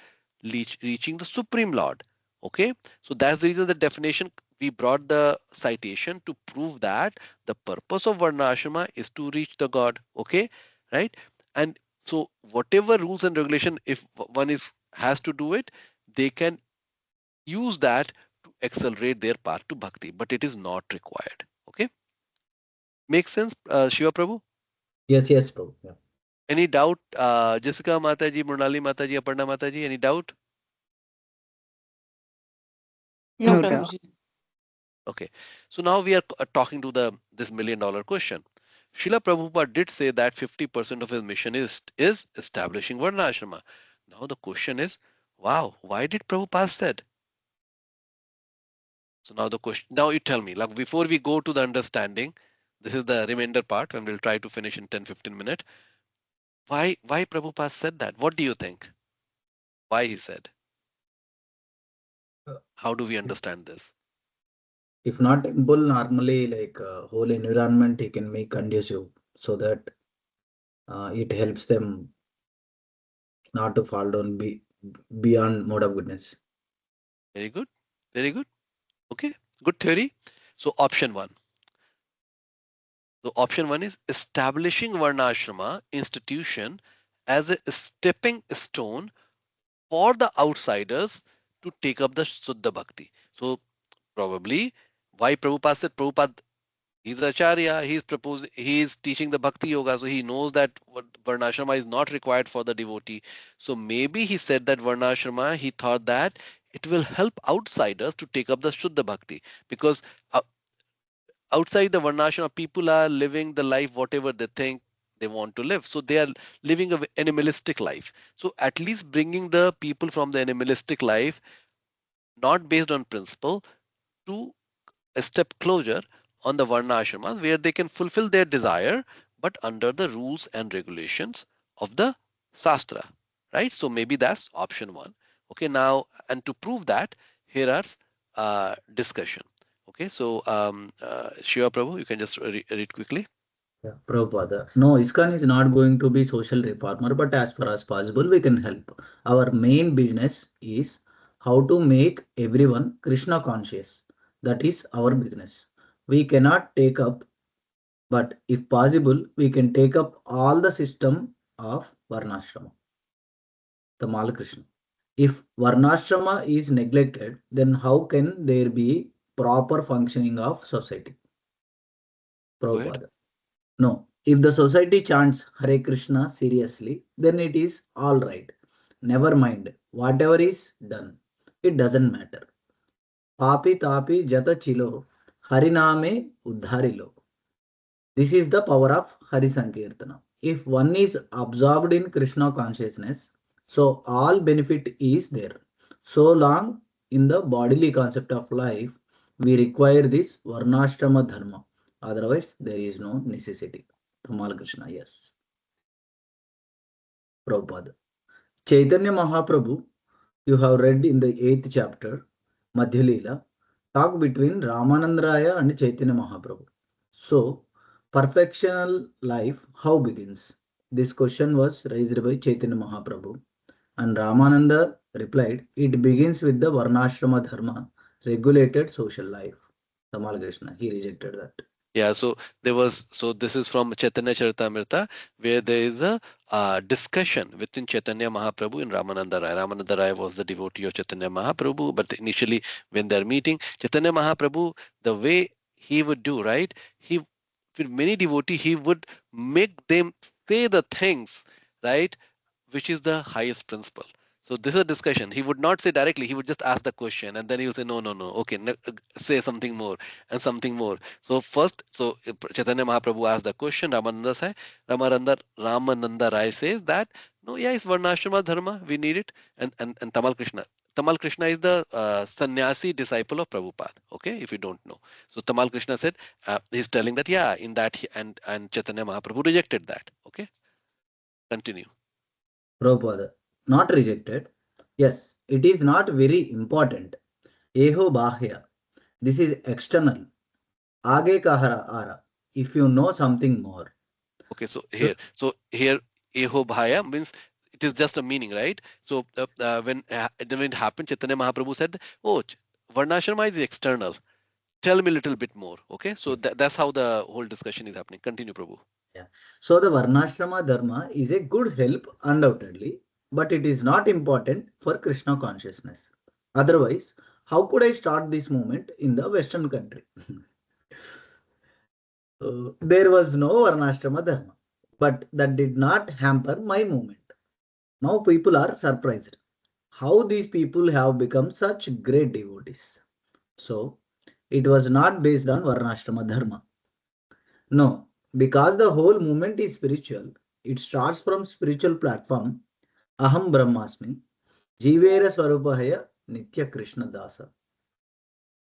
reaching the Supreme Lord. Okay, so that's the reason the definition we brought the citation to prove that the purpose of Varnashrama is to reach the God. Okay, right? And so whatever rules and regulation, if one is has to do it, they can use that to accelerate their path to bhakti, but it is not required. Okay, makes sense, Shiva Prabhu? yes, yes, bro. Yeah. Any doubt, Jessica Mataji, Murnali Mataji, Aparna Mataji? Any doubt? No, No doubt. Prabhuji. Okay, so now we are talking to the this $1 million question. Srila Prabhupada did say that 50% of his mission is establishing Varnashrama. Now the question is, wow, why did Prabhupada said? So now the question, now you tell me, like before we go to the understanding, this is the remainder part, and we'll try to finish in 10-15 minutes. Why Prabhupada said that? What do you think? Why he said? Uh, How do we If, understand this? if not temple, normally like whole environment he can make conducive so that it helps them not to fall down beyond mode of goodness. Very good. Very good. Okay. Good theory. So option one. So option one is establishing Varnashrama institution as a stepping stone for the outsiders to take up the Suddha Bhakti. So probably why Prabhupada said Prabhupada, he's Acharya, he's proposing, he's teaching the Bhakti Yoga, so he knows that Varnashrama is not required for the devotee. So maybe he said that Varnashrama, he thought that it will help outsiders to take up the Shuddha Bhakti because uh, outside the Varnashrama, people are living the life whatever they think they want to live. So they are living an animalistic life. So at least bringing the people from the animalistic life, not based on principle, to a step closer on the Varnashrama where they can fulfill their desire, but under the rules and regulations of the Shastra. Right? So maybe that's option one. Okay, now, and to prove that, here are discussion. Okay, so Shiva Prabhu, you can just read quickly. Yeah, Prabhupada. No, ISKCON is not going to be social reformer, but as far as possible, we can help. Our main business is how to make everyone Krishna conscious. That is our business. We cannot take up, but if possible, we can take up all the system of Varnashrama, the Malakrishna. If Varnashrama is neglected, then how can there be proper functioning of society? Go ahead. Prabhupada. No, if the society chants Hare Krishna seriously, then it is all right. Never mind, whatever is done, it doesn't matter. Papi tapi jata chilo, Hariname uddharilo. This is the power of Hari Sankirtana. If one is absorbed in Krishna consciousness, so all benefit is there. So long in the bodily concept of life, we require this Varnāśrama-dharma. Otherwise, there is no necessity. Tamal Krishna, yes. Prabhupada. Chaitanya Mahaprabhu, you have read in the 8th chapter, Madhya Leela, talk between Ramananda Raya and Chaitanya Mahaprabhu. So, perfectional life, how begins? This question was raised by Chaitanya Mahaprabhu, and Ramananda replied, it begins with the Varnāśrama-dharma, regulated social life. Tamal Krishna, he rejected that. Yeah, so this is from Chaitanya Charitamrita, where there is a discussion within Chaitanya Mahaprabhu and Ramananda Rai. Ramananda Rai was the devotee of Chaitanya Mahaprabhu, but initially when they're meeting, Chaitanya Mahaprabhu, the way he would do, right? He, with many devotees, he would make them say the things, right? Which is the highest principle. So this is a discussion. He would not say directly. He would just ask the question, and then he would say, "No, no, no. Okay, say something more and something more." So first, Chaitanya Mahaprabhu asked the question. Ramananda Rai says that no, yeah, it's Varnashrama Dharma. We need it. And Tamal Krishna. Tamal Krishna is the sannyasi disciple of Prabhupada. Okay, if you don't know. So Tamal Krishna said he's telling that yeah, in that and Chaitanya Mahaprabhu rejected that. Okay, continue. Prabhupada, not rejected. Yes, it is not very important. Eho Bahya. This is external. Aage kahara ara. If you know something more. Okay, So, so here, eho bhaya means it is just a meaning, right? So when it happened, Chaitanya Mahaprabhu said, "Oh, Varnashrama is external. Tell me a little bit more." Okay, so yes. that's how the whole discussion is happening. Continue, Prabhu. Yeah. So the Varnashrama Dharma is a good help, undoubtedly, but it is not important for Krishna consciousness. Otherwise, how could I start this movement in the Western country? There was no Varnashrama Dharma, but that did not hamper my movement. Now people are surprised how these people have become such great devotees. So it was not based on Varnashrama Dharma. No, because the whole movement is spiritual. It starts from spiritual platform. Aham Brahmasmi, Jivera Swarupahaya, Nitya Krishna Dasa.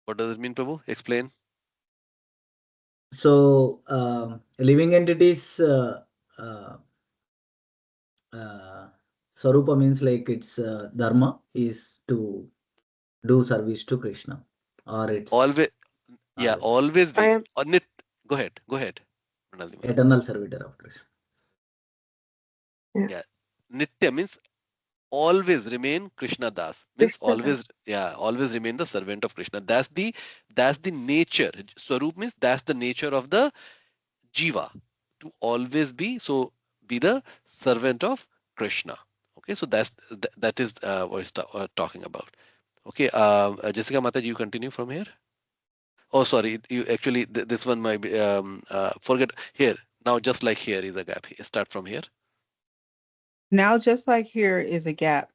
What does it mean, Prabhu? Explain. So, living entities, uh, Swarupa means like its dharma is to do service to Krishna, or its Always, yeah, or always I be. am Or Nit, go ahead, go ahead. Pranali Mata. eternal servitor of Krishna. yeah, Yeah, Nitya means always remain Krishna Das. Means Krishna Das. always, yeah, always remain the servant of Krishna. That's the nature. Swarup means that's the nature of the jiva, to always be, so be the servant of Krishna. Okay, so that is what it's talking about. Okay, Jessica Mata, you continue from here. Oh, sorry, you actually this one might be forget here. Now just like here is a gap here. Start from here. Now, just like here is a gap.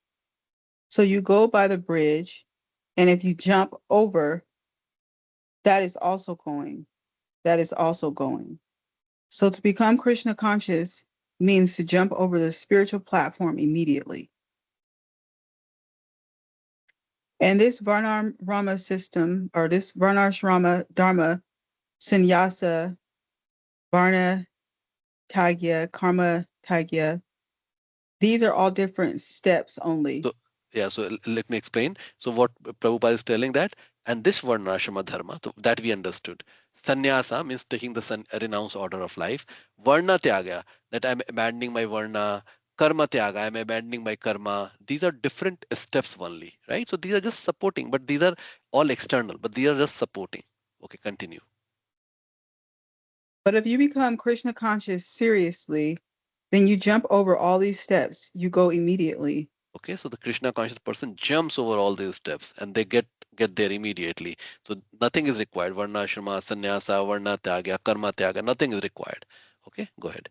So you go by the bridge, and if you jump over, that is also going. That is also going. So to become Krishna conscious means to jump over the spiritual platform immediately. And this Varnarama system, or this Varnāśrama-dharma, sannyasa, Varna Tagya, Karma Tagya, these are all different steps only. So yeah, so let me explain. So what Prabhupada is telling that, and this Varnashrama dharma, so that we understood. Sannyasa means taking the renounced order of life. Varna tyaga, that I'm abandoning my varna. Karma tyaga, I'm abandoning my karma. These are different steps only, right? So these are just supporting, but these are all external, but these are just supporting. Okay, continue. But if you become Krishna conscious seriously, then you jump over all these steps. You go immediately. Okay, so the Krishna conscious person jumps over all these steps and they get there immediately. So nothing is required. Varnashrama, sannyasa, varna tyaga, karma tyaga, nothing is required. Okay, go ahead.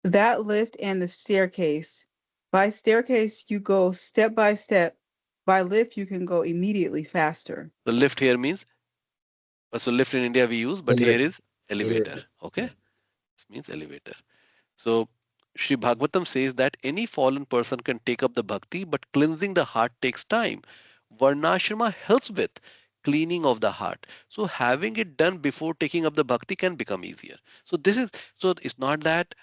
That lift and the staircase. By staircase, you go step by step. By lift, you can go immediately faster. The lift here means, so lift in India we use, but here Elevator. is elevator. Elevator. Okay, Yeah. this means elevator. So Sri Bhagavatam says that any fallen person can take up the bhakti, but cleansing the heart takes time. Varnashrama helps with cleaning of the heart. So having it done before taking up the bhakti can become easier. So this is, so it's not that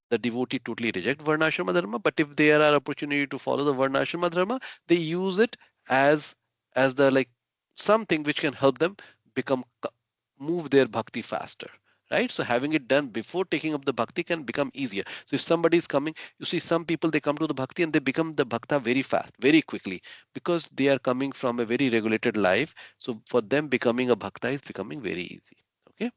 the devotee totally reject Varnashrama dharma, but if there are opportunity to follow the Varnashrama dharma, they use it as the like something which can help them move their bhakti faster, right? So having it done before taking up the bhakti can become easier. So if somebody is coming, you see some people, they come to the bhakti and they become the bhakta very fast, very quickly, because they are coming from a very regulated life. So for them, becoming a bhakta is becoming very easy. Okay,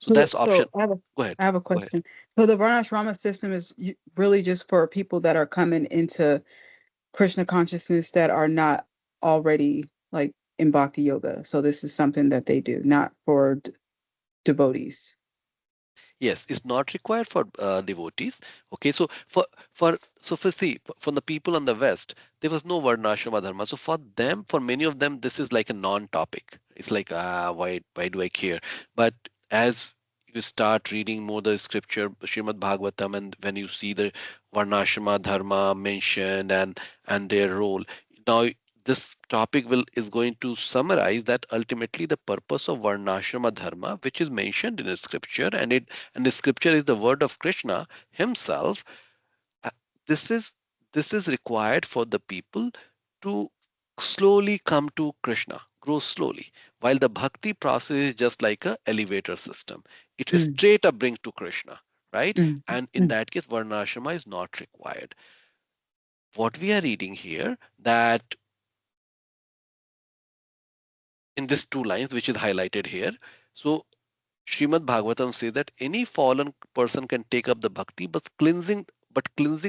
so So, that's option. so I have a, Go ahead. I have a Go ahead. question. So the Varnasrama system is really just for people that are coming into Krishna consciousness that are not already like in bhakti yoga. So this is something that they do, not for devotees. Yes, it's not required for devotees. Okay, so for see for the people on the west, there was no Varnāśrama-dharma. So for them, for many of them, this is like a non-topic. It's like why do I care? But as you start reading more the scripture, Srimad Bhagavatam, and when you see the Varnāśrama-dharma mentioned and their role, now this topic will is going to summarize that ultimately the purpose of Varnashrama dharma, which is mentioned in the scripture, and the scripture is the word of Krishna himself. uh, This is this is required for the people to slowly come to Krishna, grow slowly. While the bhakti process is just like a elevator system, it is Mm, straight up bring to Krishna, right? mm, And in mm. that case, Varnashrama is not required. What we are reading here, that in these two lines, which is highlighted here. So Srimad Bhagavatam says that any fallen person can take up the bhakti, but cleansing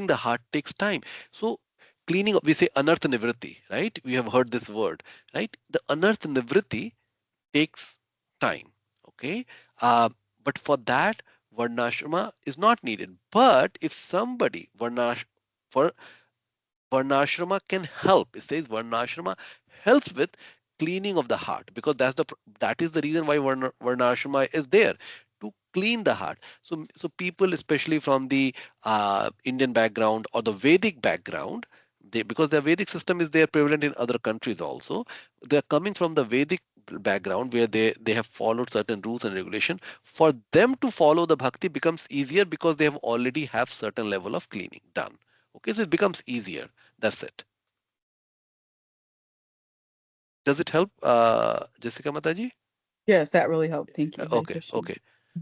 the heart takes time. So cleaning, we say anartha nivritti, right? We have heard this word, right? The anartha nivritti takes time. Okay. Uh, but for that, Varnashrama is not needed. But if somebody for Varnashrama can help. It says Varnashrama helps with cleaning of the heart, because that is the reason why Varnashrama is there, to clean the heart. So people, especially from the Indian background or the Vedic background, because the Vedic system is there prevalent in other countries also. They are coming from the Vedic background where they have followed certain rules and regulation. For them to follow the bhakti becomes easier because they have already have certain level of cleaning done. Okay, so it becomes easier. That's it. Does it help, Jessica Mataji? Yes, that really helped. Thank you. Very Okay, Christian. okay,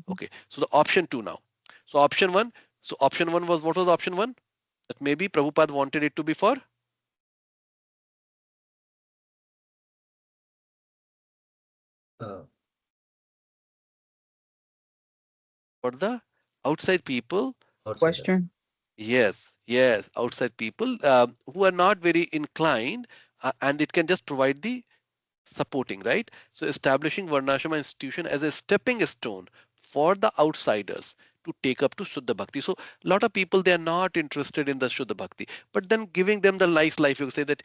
okay. So the option two now. So option one. So option one was, what was option one? That maybe Prabhupada wanted it to be Uh, for the outside people. Outsider. Question. Yes, yes, outside people who are not very inclined, and it can just provide the supporting, right? So establishing Varnashrama institution as a stepping stone for the outsiders to take up to Shuddha Bhakti. So a lot of people, they are not interested in the Shuddha Bhakti, but then giving them the nice life, you say that,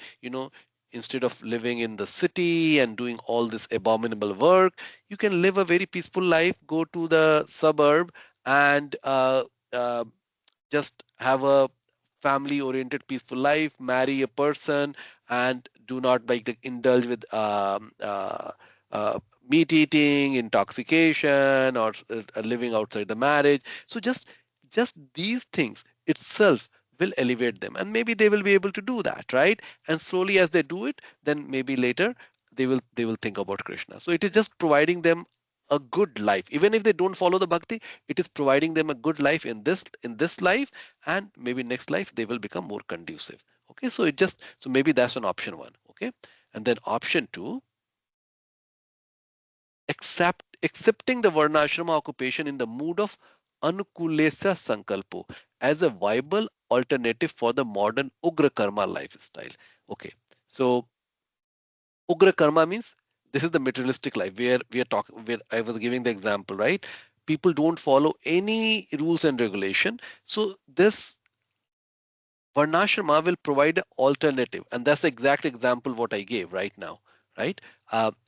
instead of living in the city and doing all this abominable work, you can live a very peaceful life, go to the suburb and uh, just have a family oriented peaceful life, marry a person, and do not like indulge with uh, meat eating, intoxication, or living outside the marriage. So just these things itself will elevate them, and maybe they will be able to do that, right? And slowly as they do it, then maybe later they will think about Krishna. So it is just providing them a good life. Even if they don't follow the bhakti, it is providing them a good life in this life, and maybe next life they will become more conducive. Okay, so maybe that's an option one. Okay, and then option two, accepting the varnashrama occupation in the mood of anukulesa sankalpo as a viable alternative for the modern ugra karma lifestyle. Okay, so ugra karma means this is the materialistic life where we are talking, where I was giving the example, right? People don't follow any rules and regulation. So this Varnashrama will provide an alternative, and that's the exact example what I gave right now, right?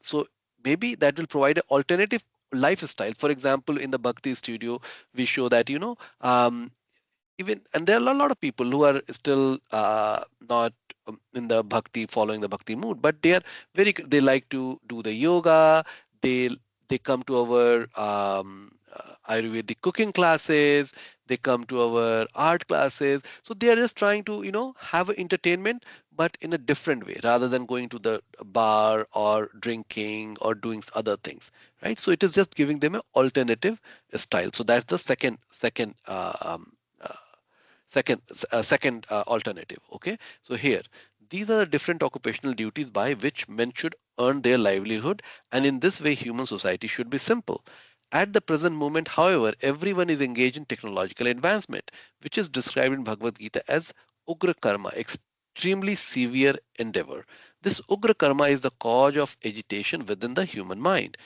So maybe that will provide an alternative lifestyle. For example, in the Bhakti studio, we show that even, and there are a lot of people who are still not in the Bhakti, following the Bhakti mood, but they like to do the yoga. They they come to our Ayurvedic cooking classes, they come to our art classes. So they are just trying to, have an entertainment, but in a different way rather than going to the bar or drinking or doing other things, right? So it is just giving them an alternative style. So that's the uh, second alternative. Okay, so here these are the different occupational duties by which men should earn their livelihood, and in this way human society should be simple. At the present moment, however, everyone is engaged in technological advancement, which is described in Bhagavad Gita as ugra karma, extremely severe endeavor. This ugra karma is the cause of agitation within the human mind.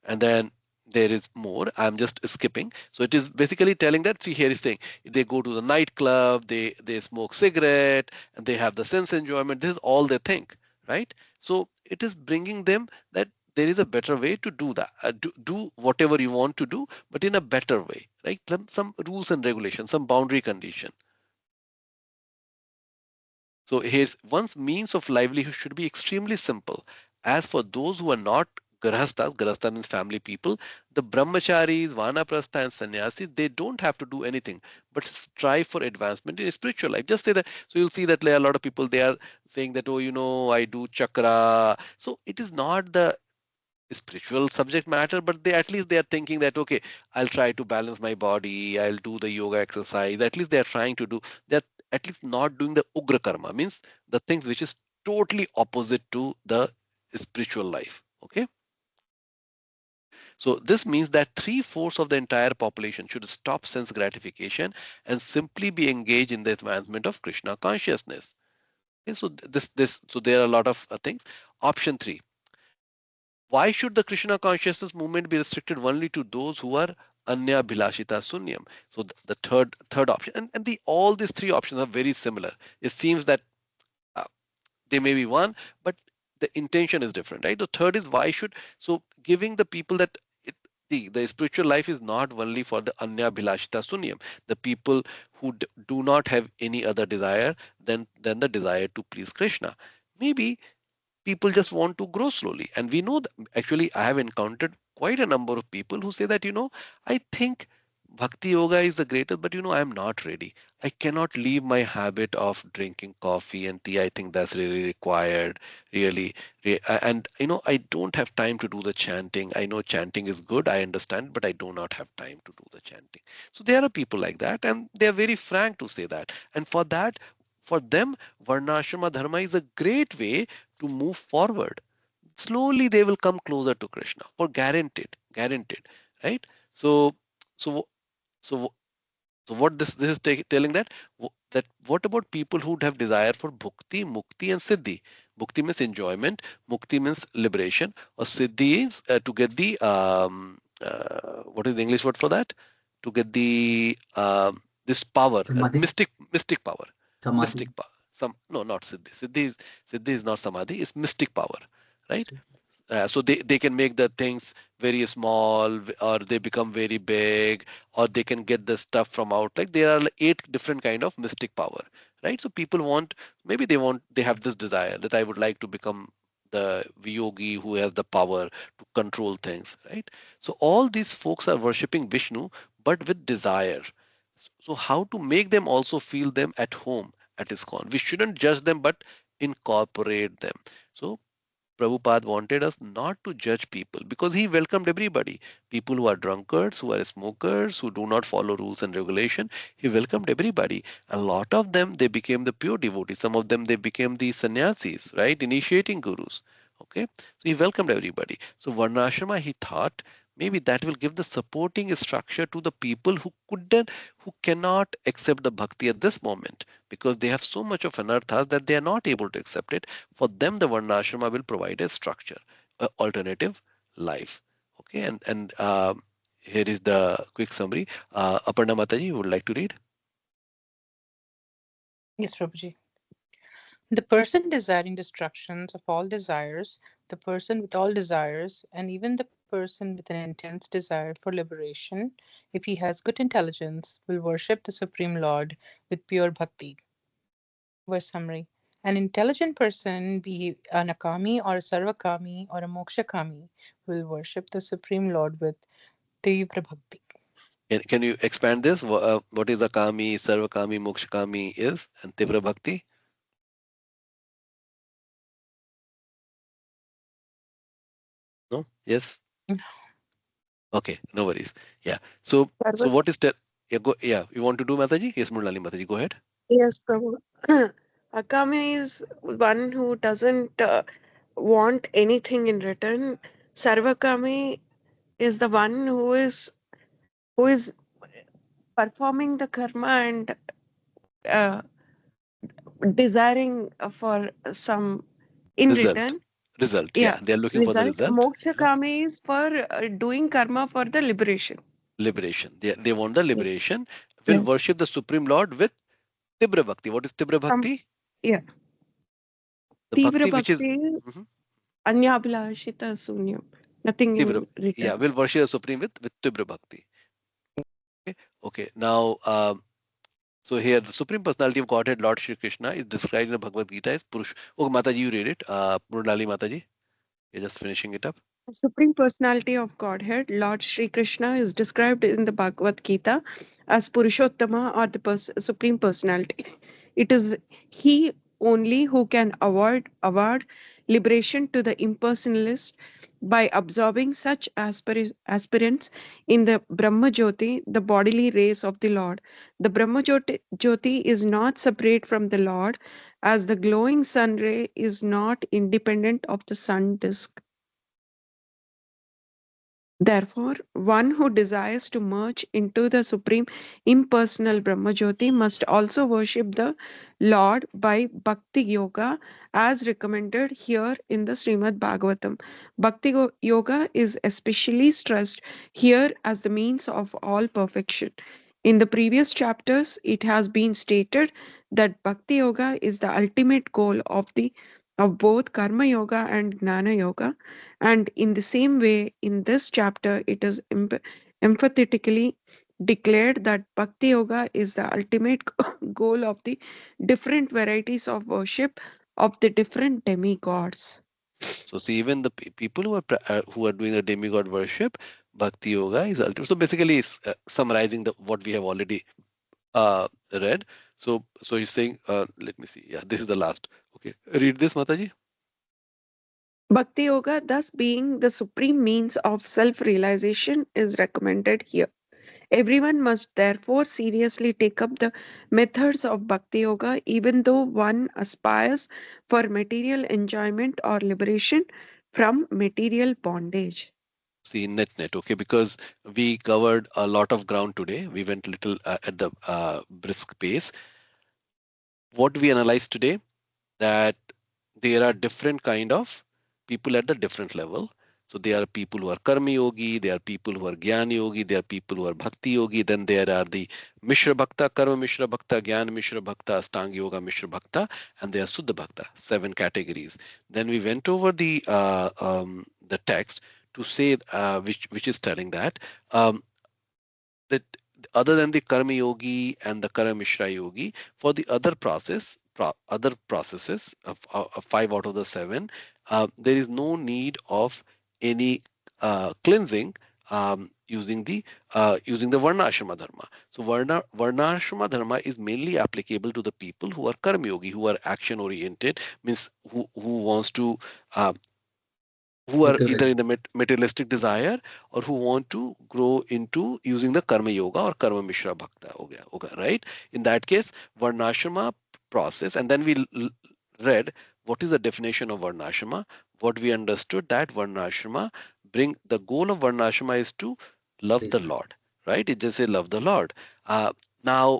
And then there is more, I'm just skipping. So it is basically telling that, see, here is saying they go to the nightclub, they smoke cigarette, and they have the sense enjoyment. This is all they think, right? So it is bringing them that there is a better way to do that, do whatever you want to do, but in a better way, right? Some rules and regulations, some boundary condition. So his one's means of livelihood should be extremely simple. As for those who are not grahastha means family people, the brahmacharis, vanaprastha and sannyasis, they don't have to do anything but strive for advancement in spiritual life. Just say that. So you'll see that a lot of people, they are saying that, oh, I do chakra. So it is not the spiritual subject matter, but they, at least they are thinking that, okay, I'll try to balance my body, I'll do the yoga exercise. At least they are trying to do that, at least not doing the ugra karma, means the things which is totally opposite to the spiritual life. Okay, so this means that three-fourths of the entire population should stop sense gratification and simply be engaged in the advancement of Krishna consciousness. Okay, so so there are a lot of things. Option 3: why should the Krishna consciousness movement be restricted only to those who are anya bhilashita sunyam? So the third option, and all these three options are very similar. It seems that uh, they may be one, but the intention is different, right? The third is why should, so giving the people that the spiritual life is not only for the anya bhilashita sunyam, the people who do not have any other desire than the desire to please Krishna. Maybe people just want to grow slowly, and we know that. Actually, I have encountered quite a number of people who say that, I think bhakti yoga is the greatest, but I am not ready. I cannot leave my habit of drinking coffee and tea. I think that's really required, really. And I don't have time to do the chanting. I know chanting is good, I understand, but I do not have time to do the chanting. So there are people like that, and they are very frank to say that. And for that, for them, Varnāśrama-dharma is a great way to move forward. Slowly they will come closer to Krishna, for guaranteed, right? So, so, so, so what this is telling that, that what about people who have desire for bhukti, mukti, and siddhi? Bhukti means enjoyment, mukti means liberation, or siddhi is to get the what is the English word for that? To get the this power, Samadhi. mystic power, Samadhi. mystic power. Some, no, not siddhi. Siddhi is not samadhi. It's mystic power, right? So they can make the things very small, or they become very big, or they can get the stuff from out. Like there are like 8 different kind of mystic power, right? So people want, maybe they have this desire that I would like to become the yogi who has the power to control things, right? So all these folks are worshipping Vishnu, but with desire. So how to make them also feel them at home at ISKCON? We shouldn't judge them, but incorporate them. So Prabhupada wanted us not to judge people because he welcomed everybody. People who are drunkards, who are smokers, who do not follow rules and regulation, he welcomed everybody. A lot of them, they became the pure devotees. Some of them, they became the sannyasis, right? Initiating gurus. Okay. So he welcomed everybody. So Varnashrama, he thought maybe that will give the supporting structure to the people who cannot accept the bhakti at this moment because they have so much of anarthas that they are not able to accept it. For them, the Varnashrama will provide a structure, an alternative life. Okay, and here is the quick summary. Aparna Mataji, you would like to read? Yes, Prabhuji. The person desiring destructions of all desires, the person with all desires, and even the person with an intense desire for liberation, if he has good intelligence, will worship the Supreme Lord with pure bhakti. Verse summary. An intelligent person, be he an akami or a sarvakami or a mokshakami, will worship the Supreme Lord with Tivra bhakti. Can you expand this? What is Akami, Sarvakami, Mokshakami is and Tivra Bhakti? No? Yes? Okay, no worries. Yeah. So Sarva- what is yeah, you want to do Mataji? Yes, Murali Mataji, go ahead. Yes, Prabhu. Akami is one who doesn't want anything in return. Sarvakami is the one who is performing the karma and uh, desiring for some in Result. return. Result. Yeah, Yeah, they are looking for the result. result. Mhm. Mokshakami is for doing karma for the liberation. Liberation. They want the Yes. liberation. Will Yes. worship the Supreme Lord with Tibra Bhakti. What is Tibra Some, Bhakti? yeah. The Tivra Bhakti which is bhakti, Mhm. anyabhilashita sunyam. Nothing Tibra. in Yeah, return. will worship the Supreme with Tibra Bhakti. Okay. Okay. Now, so here the Supreme Personality of Godhead, Lord Shri Krishna, is described in the Bhagavad Gita as Purush. Oh, Mataji, you read it. Murali Mataji, you're just finishing it up. The Supreme Personality of Godhead, Lord Sri Krishna, is described in the Bhagavad Gita as Purushottama or the Supreme Personality. It is He only who can award liberation to the impersonalist by absorbing such aspirants in the Brahma Jyoti, the bodily rays of the Lord. The Brahma Jyoti is not separate from the Lord, as the glowing sun ray is not independent of the sun disk. Therefore, one who desires to merge into the supreme impersonal Brahmajyoti must also worship the Lord by Bhakti Yoga as recommended here in the Srimad Bhagavatam. Yoga is especially stressed here as the means of all perfection. In the previous chapters, it has been stated that Bhakti Yoga is the ultimate goal of both Karma Yoga and Gnana Yoga, and in the same way, in this chapter, it is emphatically declared that Bhakti Yoga is the ultimate goal of the different varieties of worship of the different demigods. So see, even the people who are doing the demigod worship, Bhakti Yoga is ultimate. So basically, it's summarizing the what we have already read. So he's saying, let me see. Yeah, this is the last. Okay, read this, Mataji. Bhakti Yoga, thus being the supreme means of self realization, is recommended here. Everyone must therefore seriously take up the methods of Bhakti Yoga, even though one aspires for material enjoyment or liberation from material bondage. See, net. Okay, because we covered a lot of ground today. We went little at the brisk pace. What we analyzed today, that there are different kind of people at the different level. So there are people who are karma yogi, there are people who are jnana yogi, there are people who are bhakti yogi, then there are the mishra bhakta, karma mishra bhakta, jnana mishra bhakta, astanga yoga mishra bhakta, and there are suddha bhakta, 7 categories. Then we went over the text to say which is telling um, that other than the karma yogi and the karma mishra yogi, for the other processes of 5 out of the 7, there is no need of any cleansing using the Varnāśrama-dharma. So Varnāśrama-dharma is mainly applicable to the people who are karma yogi, who are action oriented, means who wants to uh, who are either in the materialistic desire or who want to grow into using the karma yoga or karma mishra bhakta okay, right? In that case, varnashrama process, and then we read what is the definition of varnashrama. What we understood, that varnashrama bring the goal of varnashrama is to love the Lord, right? It just say love the Lord. Now,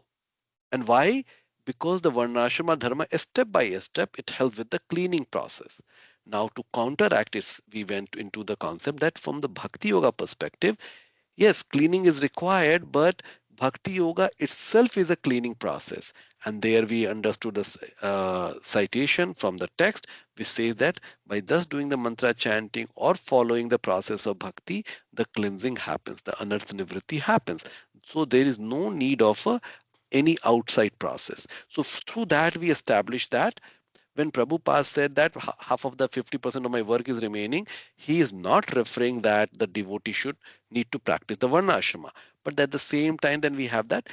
and why? Because the Varnāśrama dharma, step by step, it helps with the cleaning process. Now, to counteract it, we went into the concept that from the Bhakti Yoga perspective, yes, cleaning is required, but Bhakti Yoga itself is a cleaning process. And there we understood the citation from the text, which says that by thus doing the mantra chanting or following the process of Bhakti, the cleansing happens, the anartha nivritti happens. So there is no need of any outside process. So through that, we established that when Prabhupada said that half of the 50% of my work is remaining, he is not referring that the devotee should need to practice the Varnashrama. But at the same time, then we have that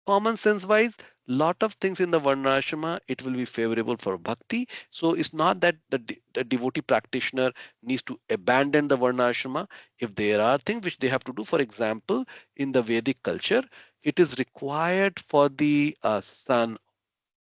common sense wise, lot of things in the Varnashrama, it will be favorable for bhakti. So it's not that the devotee practitioner needs to abandon the Varnashrama. If there are things which they have to do, for example, in the Vedic culture, it is required for the son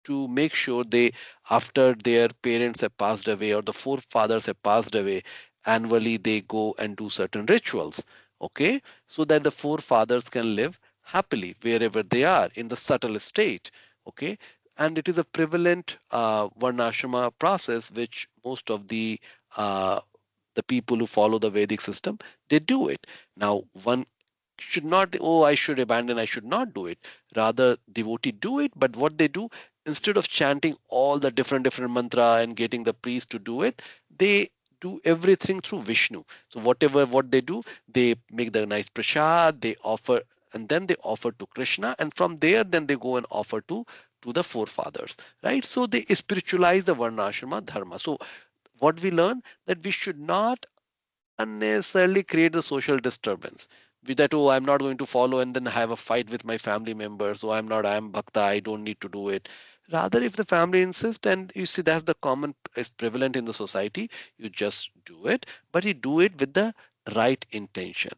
to make sure they, after their parents have passed away or the forefathers have passed away, annually they go and do certain rituals, okay, so that the forefathers can live happily wherever they are in the subtle state, okay. And it is a prevalent varnashrama process which most of uh, the people who follow the Vedic system, they do it. Now one should not, oh, I should abandon, I should not do it. Rather, devotee do it, but what they do, instead of chanting all the different mantra and getting the priest to do it, they do everything through Vishnu. So whatever what they do, they make the nice prasad, they offer, and then they offer to Krishna, and from there then they go and offer to the forefathers, right? So they spiritualize the Varnāśrama-dharma. So what we learn, that we should not unnecessarily create the social disturbance with that, oh, I'm not going to follow and then have a fight with my family members, oh, I'm bhakta, I don't need to do it. Rather, if the family insists, and you see that's the common is prevalent in the society, you just do it, but you do it with the right intention,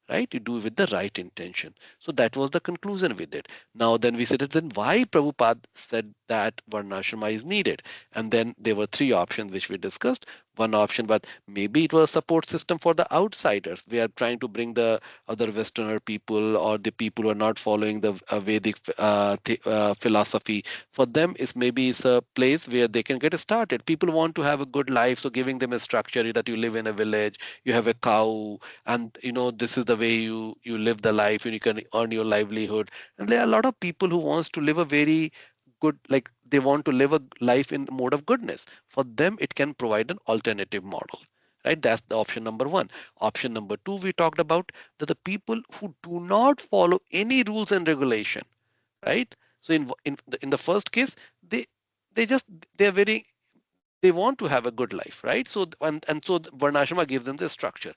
right? You do it with the right intention. So that was the conclusion we did. Now then we said it, then why Prabhupada said that Varnashrama is needed, and then there were three options which we discussed. One option, but maybe it was a support system for the outsiders. We are trying to bring the other Westerner people or the people who are not following the Vedic philosophy. For them, is maybe it's a place where they can get started. People want to have a good life, so giving them a structure that you live in a village, you have a cow, and this is the way you live the life, and you can earn your livelihood. And there are a lot of people who wants to live a very good, like they want to live a life in mode of goodness. For them it can provide an alternative model, right? That's the option number one. Option number two, we talked about that the people who do not follow any rules and regulation, right? So in the first case, they they just they're very, they want to have a good life, right? So and so Varnashrama gives them the structure.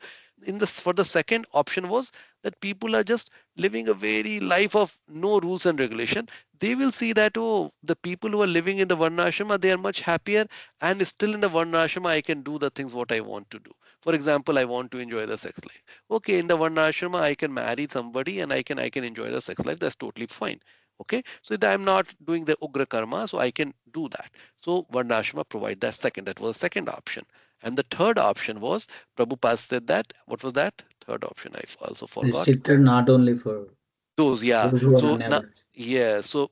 In this, for the second option was that people are just living a very life of no rules and regulation. They will see that, oh, the people who are living in the Varnashrama, they are much happier, and still in the Varnashrama I can do the things what I want to do. For example, I want to enjoy the sex life. Okay, in the Varnashrama I can marry somebody and I can enjoy the sex life. That's totally fine. Okay, so I'm not doing the ugra karma, so I can do that. So Varnashrama provide that second. That was the second option. And the third option was, Prabhupada said that, what was that? Third option, I also forgot. Restricted not only for Those, yeah. those who are So now, unable. yeah. So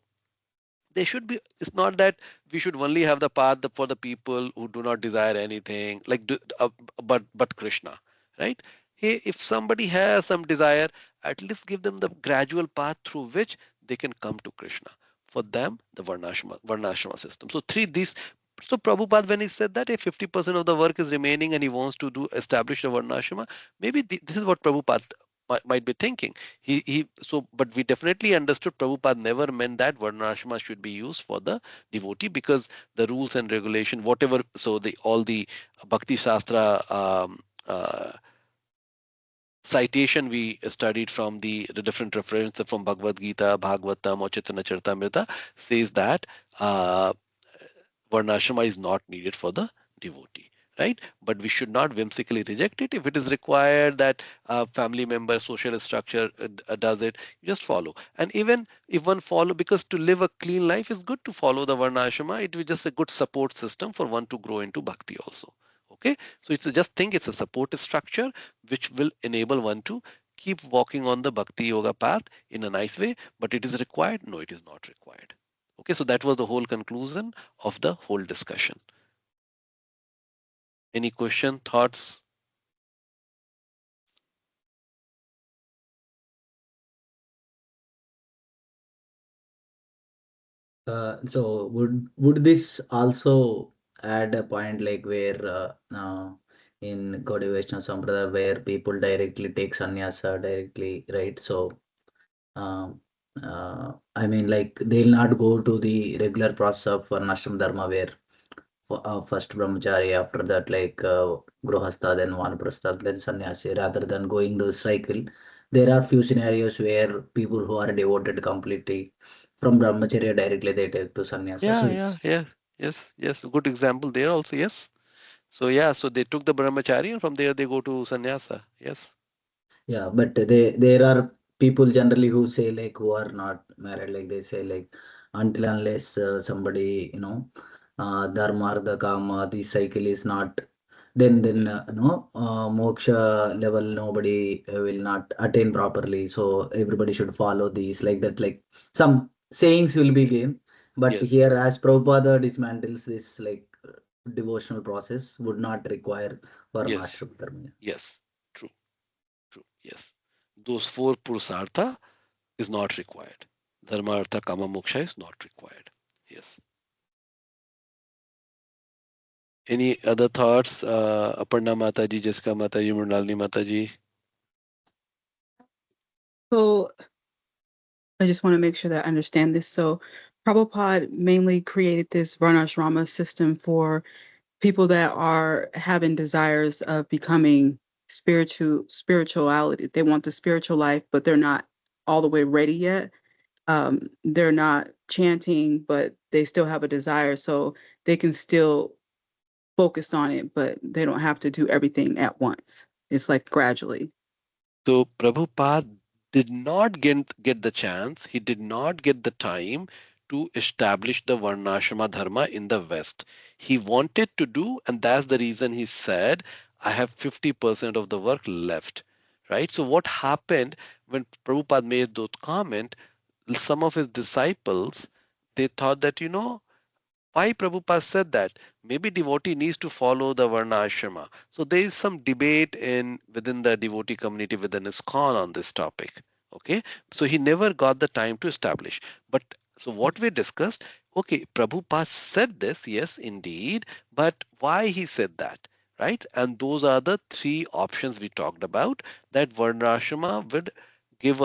they should be, it's not that we should only have the path for the people who do not desire anything, like but Krishna, right? Hey, if somebody has some desire, at least give them the gradual path through which they can come to Krishna. For them, the Varnashrama system. So three these. So Prabhupada, when he said that if 50% of the work is remaining and he wants to do establish a Varnashrama, maybe this is what Prabhupada might be thinking. So, but we definitely understood Prabhupada never meant that Varnashrama should be used for the devotee, because the rules and regulation, whatever, so the all the Bhakti Shastra citation we studied from the different references from Bhagavad Gita, Bhagavatam, or Chaitanya Charitamrita, says that Varnashrama is not needed for the devotee, right? But we should not whimsically reject it. If it is required that a family member, social structure does it, you just follow. And even if one follow, because to live a clean life is good to follow the Varnashrama, it will just a good support system for one to grow into bhakti also. Okay, so it's just think it's a support structure which will enable one to keep walking on the bhakti yoga path in a nice way. But it is required? No, it is not required. Okay, so that was the whole conclusion of the whole discussion. Any question, thoughts? So would this also add a point like where in Gaudiya Vaishnava Sampradaya where people directly take sannyasa directly, right? So I mean, like they'll not go to the regular process of Varnashram Dharma where first brahmachari, after that like grihastha, then vanaprastha, then sannyasi, rather than going the cycle. There are few scenarios where people who are devoted completely from brahmacharya directly they take to sannyasa. So Yeah. it's Yes. Good example there also. Yes. So yeah, so they took the brahmachari and from there they go to sannyasa. Yes. yeah, but there are people generally who say like who are not married, like they say like until unless somebody dharma artha kama, this cycle is not, then no moksha level nobody will not attain properly, so everybody should follow these, like that, like some sayings will be given. But Yes. here as Prabhupada dismantles this like devotional process would not require Yes. Varnāśrama-dharma. Yes. True. True. Yes. Those four purusartha is not required. Dharma, artha, kama, moksha is not required. Yes. Any other thoughts? Aparna Mataji, Jessica Mataji, Mrinalini Mataji. So I just want to make sure that I understand this. So Prabhupada mainly created this Varnasrama system for people that are having desires of becoming spirituality. They want the spiritual life, but they're not all the way ready yet. They're not chanting, but they still have a desire, so they can still focus on it, but they don't have to do everything at once. It's like gradually. So Prabhupada did not get the chance, he did not get the time to establish the Varnāśrama-dharma in the West. He wanted to do, and that's the reason he said, I have 50% of the work left. Right? So what happened when Prabhupada made those comment, some of his disciples, they thought that, why Prabhupada said that? Maybe devotee needs to follow the Varna Ashrama. So there is some debate within the devotee community within ISKCON on this topic. Okay, so he never got the time to establish. But so what we discussed, okay, Prabhupada said this, yes, indeed, but why he said that, right? And those are the three options we talked about. That Varnashrama would give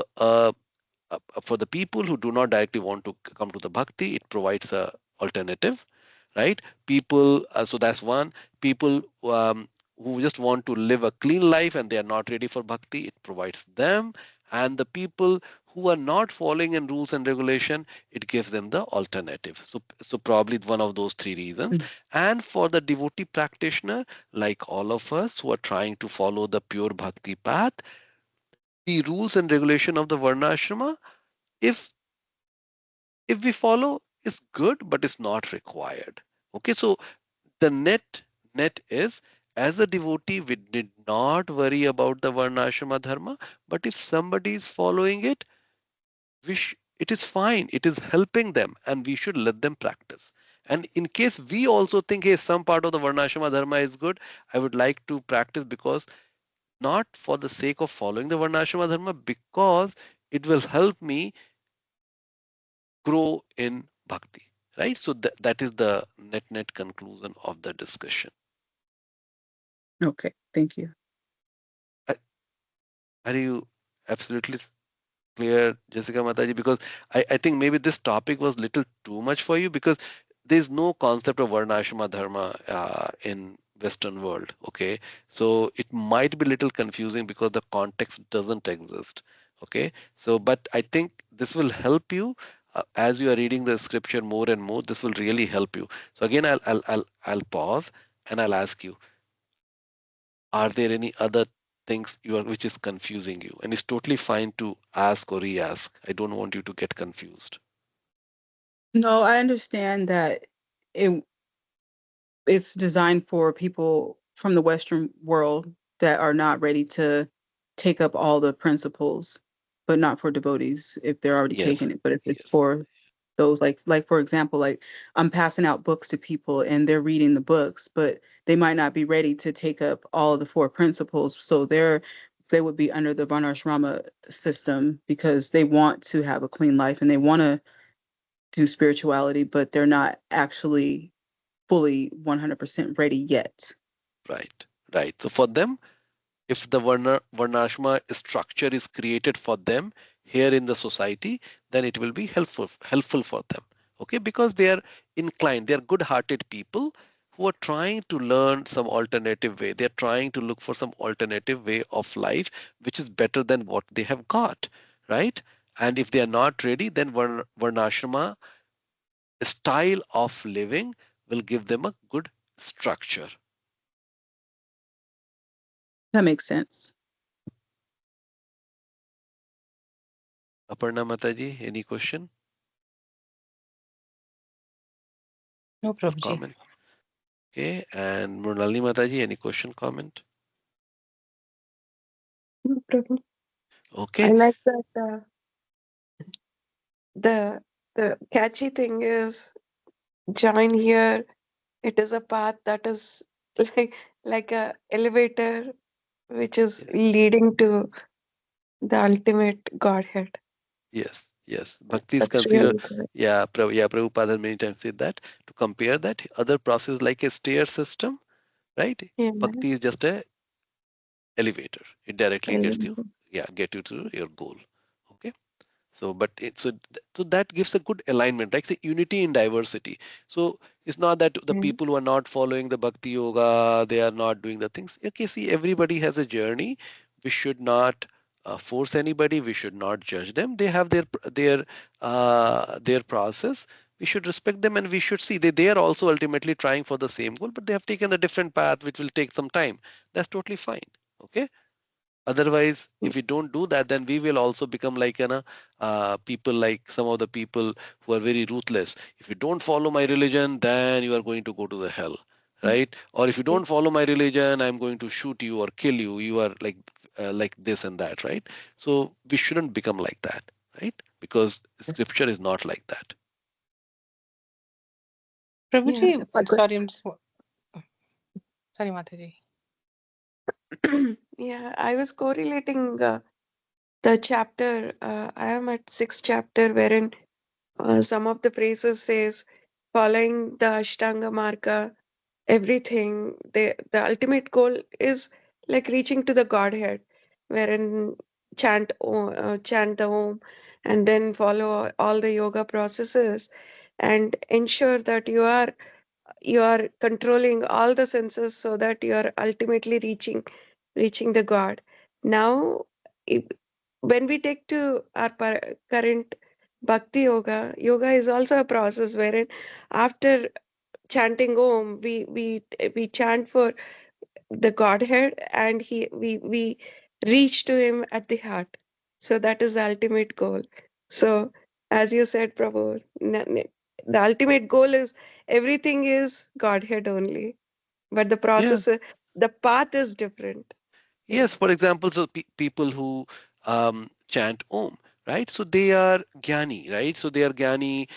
for the people who do not directly want to come to the bhakti, it provides a alternative, right? People, so that's one. People who just want to live a clean life and they are not ready for bhakti, it provides them. And the people who are not following in rules and regulation, it gives them the alternative. So probably one of those three reasons. And for the devotee practitioner, like all of us who are trying to follow the pure bhakti path, the rules and regulation of the Varna Ashrama, if we follow, is good, but it's not required. Okay, so the net is, as a devotee, we did not worry about the Varnāśrama dharma, but if somebody is following it, it is fine. It is helping them, and we should let them practice. And in case we also think, hey, some part of the Varnāśrama dharma is good, I would like to practice, because not for the sake of following the Varnāśrama dharma, because it will help me grow in bhakti, right? So that is the net conclusion of the discussion. Okay, thank you. Uh, Are you absolutely clear, Jessica Mataji? Because I think maybe this topic was little too much for you, because there's no concept of Varnāśrama dharma in Western world. Okay, so it might be little confusing because the context doesn't exist. Okay, so but I think this will help you as you are reading the scripture more and more. This will really help you. So again, I'll pause and I'll ask you: are there any other things which is confusing you? And it's totally fine to ask or re-ask. I don't want you to get confused. No, I understand that it it's designed for people from the Western world that are not ready to take up all the principles, but not for devotees if they're already Yes, taking it. But if it's yes, for those like for example, like I'm passing out books to people and they're reading the books, but they might not be ready to take up all of the four principles. So they would be under the Varnasrama system because they want to have a clean life and they want to do spirituality, but they're not actually fully 100% ready yet. right, right. So for them, if the Varnashma structure is created for them here in the society, then it will be helpful for them. Okay, because they are inclined, they are good-hearted people who are trying to learn some alternative way. They're trying to look for some alternative way of life, which is better than what they have got, right? And if they are not ready, then Varnashrama style of living will give them a good structure. That makes sense. Aparna Mataji, any question No, or Prabhuji. comment? Okay, and Mrunalini Mataji, any question, comment? No problem. I Okay, like that the the catchy thing is join here. It is a path that is like like a elevator which is yeah, leading to the ultimate Godhead. yes, yes. Bhakti is That's considered, really good. yeah, yeah, Prabhupada has many times said that to compare that other process like a stair system, right? Yeah. Bhakti is just a elevator. It directly gets you, elevator. yeah, get you to your goal. Okay. So, but so that gives a good alignment, right? It's unity in diversity. So it's not that the Yeah. people who are not following the bhakti yoga, they are not doing the things. Okay, see, everybody has a journey. We should not force anybody. We should not judge them. They have their process. We should respect them, and we should see they are also ultimately trying for the same goal, but they have taken a different path, which will take some time. That's totally fine. Okay. Otherwise, if we don't do that, then we will also become like people like some of the people who are very ruthless. If you don't follow my religion, then you are going to go to the hell, right? Or if you don't follow my religion, I'm going to shoot you or kill you. You are like this and that, right? So we shouldn't become like that, right? Because Yes. scripture is not like that. Yeah. Prabhuji, Bhagavad. sorry, sorry, Mataji. Yeah, I was correlating the chapter. I am at sixth chapter, wherein some of the phrases says following the Ashtanga Marga, everything. The ultimate goal is like reaching to the Godhead, wherein chant the Om, and then follow all the yoga processes, and ensure that you are controlling all the senses so that you are ultimately reaching the God. Now if, when we take to our current bhakti yoga is also a process wherein after chanting om we chant for the Godhead, and we reach to him at the heart. So that is the ultimate goal. So as you said, Prabhu, the ultimate goal is everything is Godhead only, but the Yeah. process, the path is different. Yeah. Yes, for example, so people who chant Om, right? So they are Jnani, right? So they are Jnani,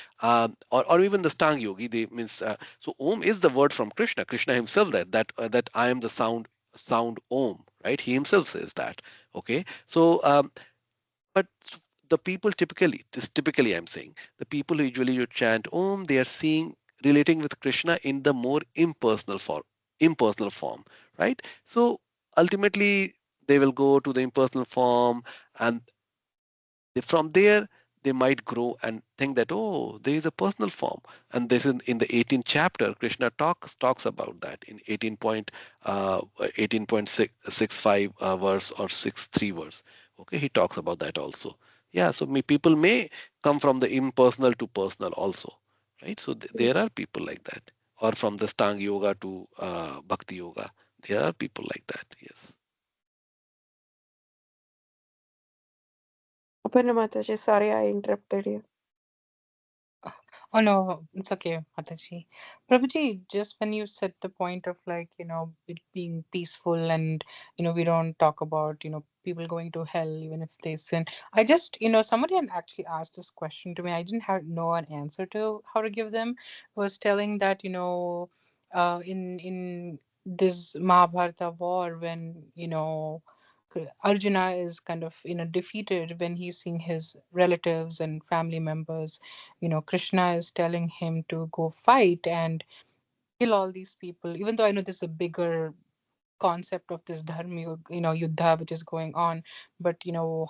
or even the Stang Yogi. They means so Om is the word from Krishna. Krishna himself that I am the sound Om, right? He himself says that. Okay, so but the people typically I'm saying the people who usually you chant Om, they are seeing relating with Krishna in the more impersonal form, right? So ultimately they will go to the impersonal form, and from there they might grow and think that, oh, there is a personal form. And this is in the 18th chapter. Krishna talks about that in 18.65 verse or 63 verse. Okay, he talks about that also. Yeah, so people may come from the impersonal to personal also, right? So there are people like that, or from the stang yoga to bhakti yoga. There are people like that. Yes. Aparna Mataji, sorry I interrupted you. Oh no, it's okay, Mataji. Prabhuji, just when you said the point of like, it being peaceful and, we don't talk about, people going to hell even if they sin. I just, somebody had actually asked this question to me. I didn't have know an answer to how to give them. Was telling that, in this Mahabharata war when, Arjuna is kind of, defeated when he's seeing his relatives and family members. Krishna is telling him to go fight and kill all these people, even though I know there's a bigger concept of this dharma, yuddha, which is going on. But,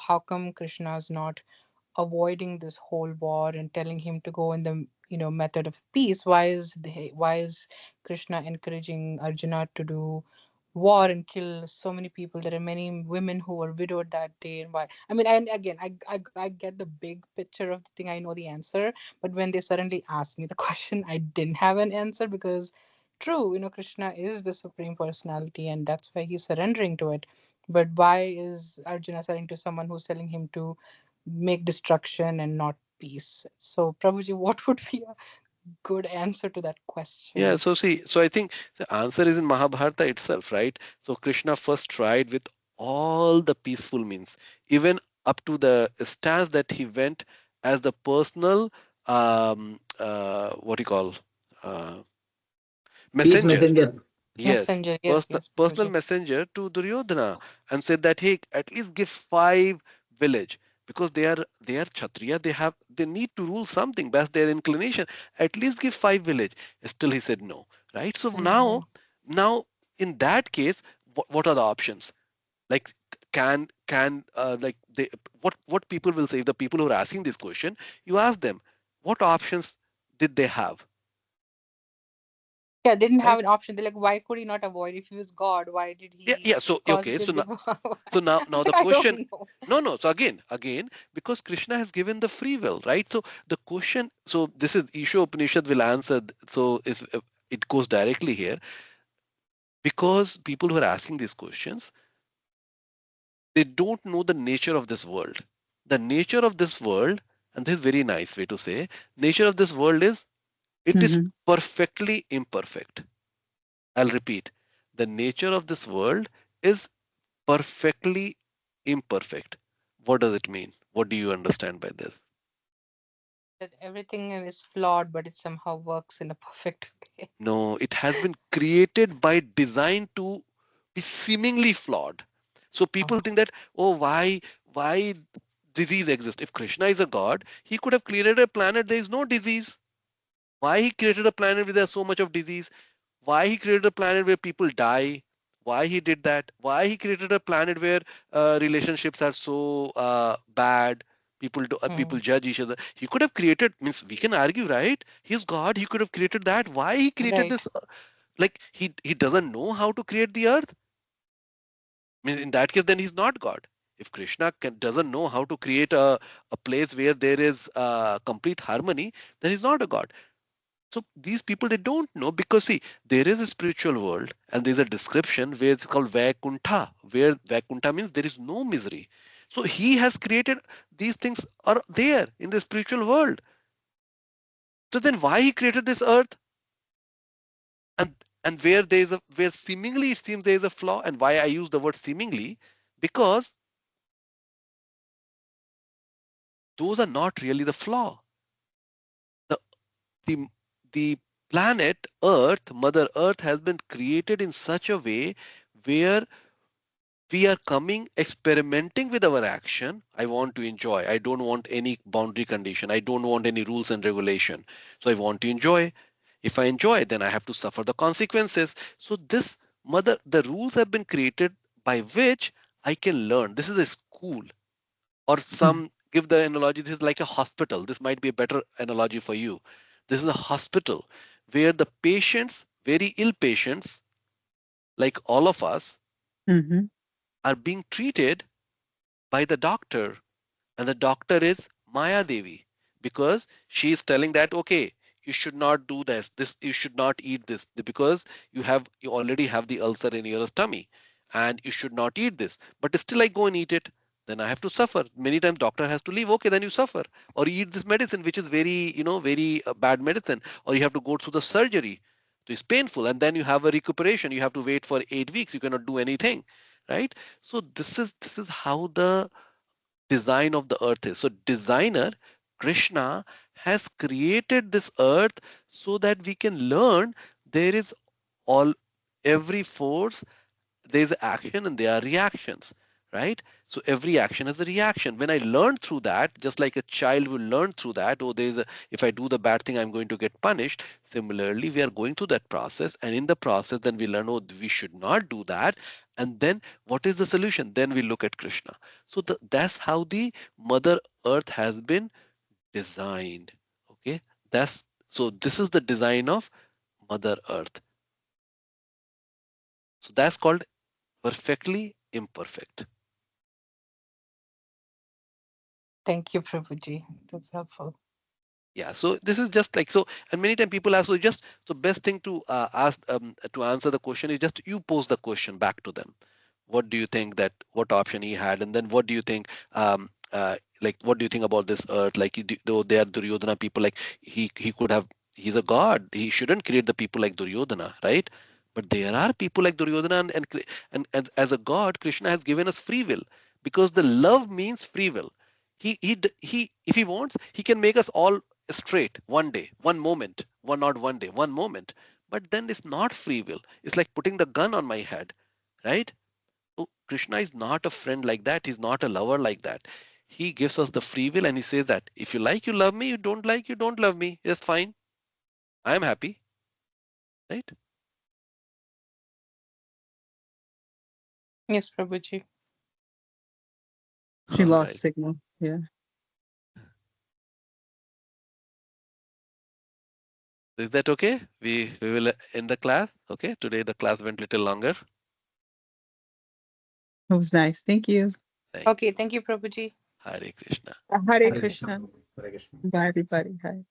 how come Krishna is not avoiding this whole war and telling him to go in the method of peace, why is Krishna encouraging Arjuna to do war and kill so many people? There are many women who were widowed that day. And why? I mean, and again, I get the big picture of the thing. I know the answer, but when they suddenly asked me the question, I didn't have an answer, because true, Krishna is the supreme personality, and that's why he's surrendering to it. But why is Arjuna surrendering to someone who's telling him to make destruction and not peace? So, Prabhuji, what would be a good answer to that Yeah, question? so see, so I think the answer is in Mahabharata itself, right? So Krishna first tried with all the peaceful means, even up to the stance that he went as the personal, what do you call, uh, Peace messenger. messenger. Yes, Messenger, yes, personal yes, personal Prabhuji. messenger to Duryodhana, and said that, hey, at least give 5 village, because they are Kshatriya, they need to rule something. That's their inclination. At least give 5 village. Still he said no. Right. So Mhm. now in that case, what are the options? Like, can like they what people will say, the people who are asking this question, you ask them what options did they have, Yeah, they didn't have right? an option. They're like, why could he not avoid? If he was God, why did Yeah, he yeah. So cause okay, such a so now big war? So now the I question, don't know. no, so again, because Krishna has given the free will, right? So the question, so this is Isha Upanishad will answer. So is it goes directly here, because people who are asking these questions, they don't know the nature of this world. The nature of this world, and this is very nice way to say, nature of this world is, it is Mm-hmm. perfectly imperfect. I'll repeat, the nature of this world is perfectly imperfect. What does it mean? What do you understand by this? That everything is flawed, but it somehow works in a perfect way. No, it has been created by design to be seemingly flawed. So people Oh, think that, oh, why disease exists? If Krishna is a god, he could have created a planet there is no disease. Why he created a planet where there's so much of disease? Why he created a planet where people die? Why he did that? Why he created a planet where relationships are so bad? People mm, judge each other. He could have created, means we can argue, right? He's God. He could have created that. Why he created right. this? Like he doesn't know how to create the earth. Means in that case, then he's not God. If Krishna doesn't know how to create a place where there is complete harmony, then he's not a God. So these people, they don't know, because see, there is a spiritual world and there's a description where it's called Vaikuntha, where Vaikuntha means there is no misery. So he has created, these things are there in the spiritual world. So then why he created this earth, and where there is a, where seemingly it seems there is a flaw, and why I use the word seemingly, because those are not really the flaw. The the the planet Earth, Mother Earth, has been created in such a way where we are coming experimenting with our action. I want to enjoy. I don't want any boundary condition. I don't want any rules and regulation. So I want to enjoy. If I enjoy, then I have to suffer the consequences. So this mother, the rules have been created by which I can learn. This is a school, or some give the analogy, this is like a hospital. This might be a better analogy for you. This is a hospital where the patients, very ill patients, like all of us, Mm-hmm. are being treated by the doctor, and the doctor is Maya Devi, because she is telling that, okay, you should not do this you should not eat this, because you already have the ulcer in your stomach, and you should not eat this, but still I go and eat it, then I have to suffer. Many times doctor has to leave, okay, then you suffer, or you eat this medicine which is very, very bad medicine, or you have to go through the surgery. So it's painful, and then you have a recuperation, you have to wait for 8 weeks, you cannot do anything, right? So this is how the design of the earth is. So designer Krishna has created this earth so that we can learn there is all, every force, there is action and there are reactions, right? So every action is a reaction. When I learn through that, just like a child will learn through that, oh, if I do the bad thing, I'm going to get punished. Similarly, we are going through that process, and in the process, then we learn, oh, we should not do that. And then what is the solution? Then we look at Krishna. So that's how the Mother Earth has been designed. Okay, that's so. This is the design of Mother Earth. So that's called perfectly imperfect. Thank you, Prabhuji. That's helpful. Yeah, so this is just like so, and many times people ask, so just so best thing to ask to answer the question is just you pose the question back to them. What do you think that what option he had, and then what do you think? Like what do you think about this earth? Like though they are Duryodhana people, like he could have he's a god. He shouldn't create the people like Duryodhana, right? But there are people like Duryodhana, and as a god, Krishna has given us free will because the love means free will. He if he wants, he can make us all straight one day, one moment, not one day, one moment. But then it's not free will. It's like putting the gun on my head, right? So Krishna is not a friend like that. He's not a lover like that. He gives us the free will and he says that if you like, you love me. You don't like, you don't love me. It's fine. I'm happy, right? Yes, Prabhuji. She All lost right. signal. Yeah. Is that okay? We will end the class. Okay. Today the class went little longer. It was nice. Thank you. Thank Okay, you. thank you, Prabhuji. Hare Krishna. Hare Hare Krishna, Krishna. Prabhu. Hare Krishna. Bye, everybody. Hi.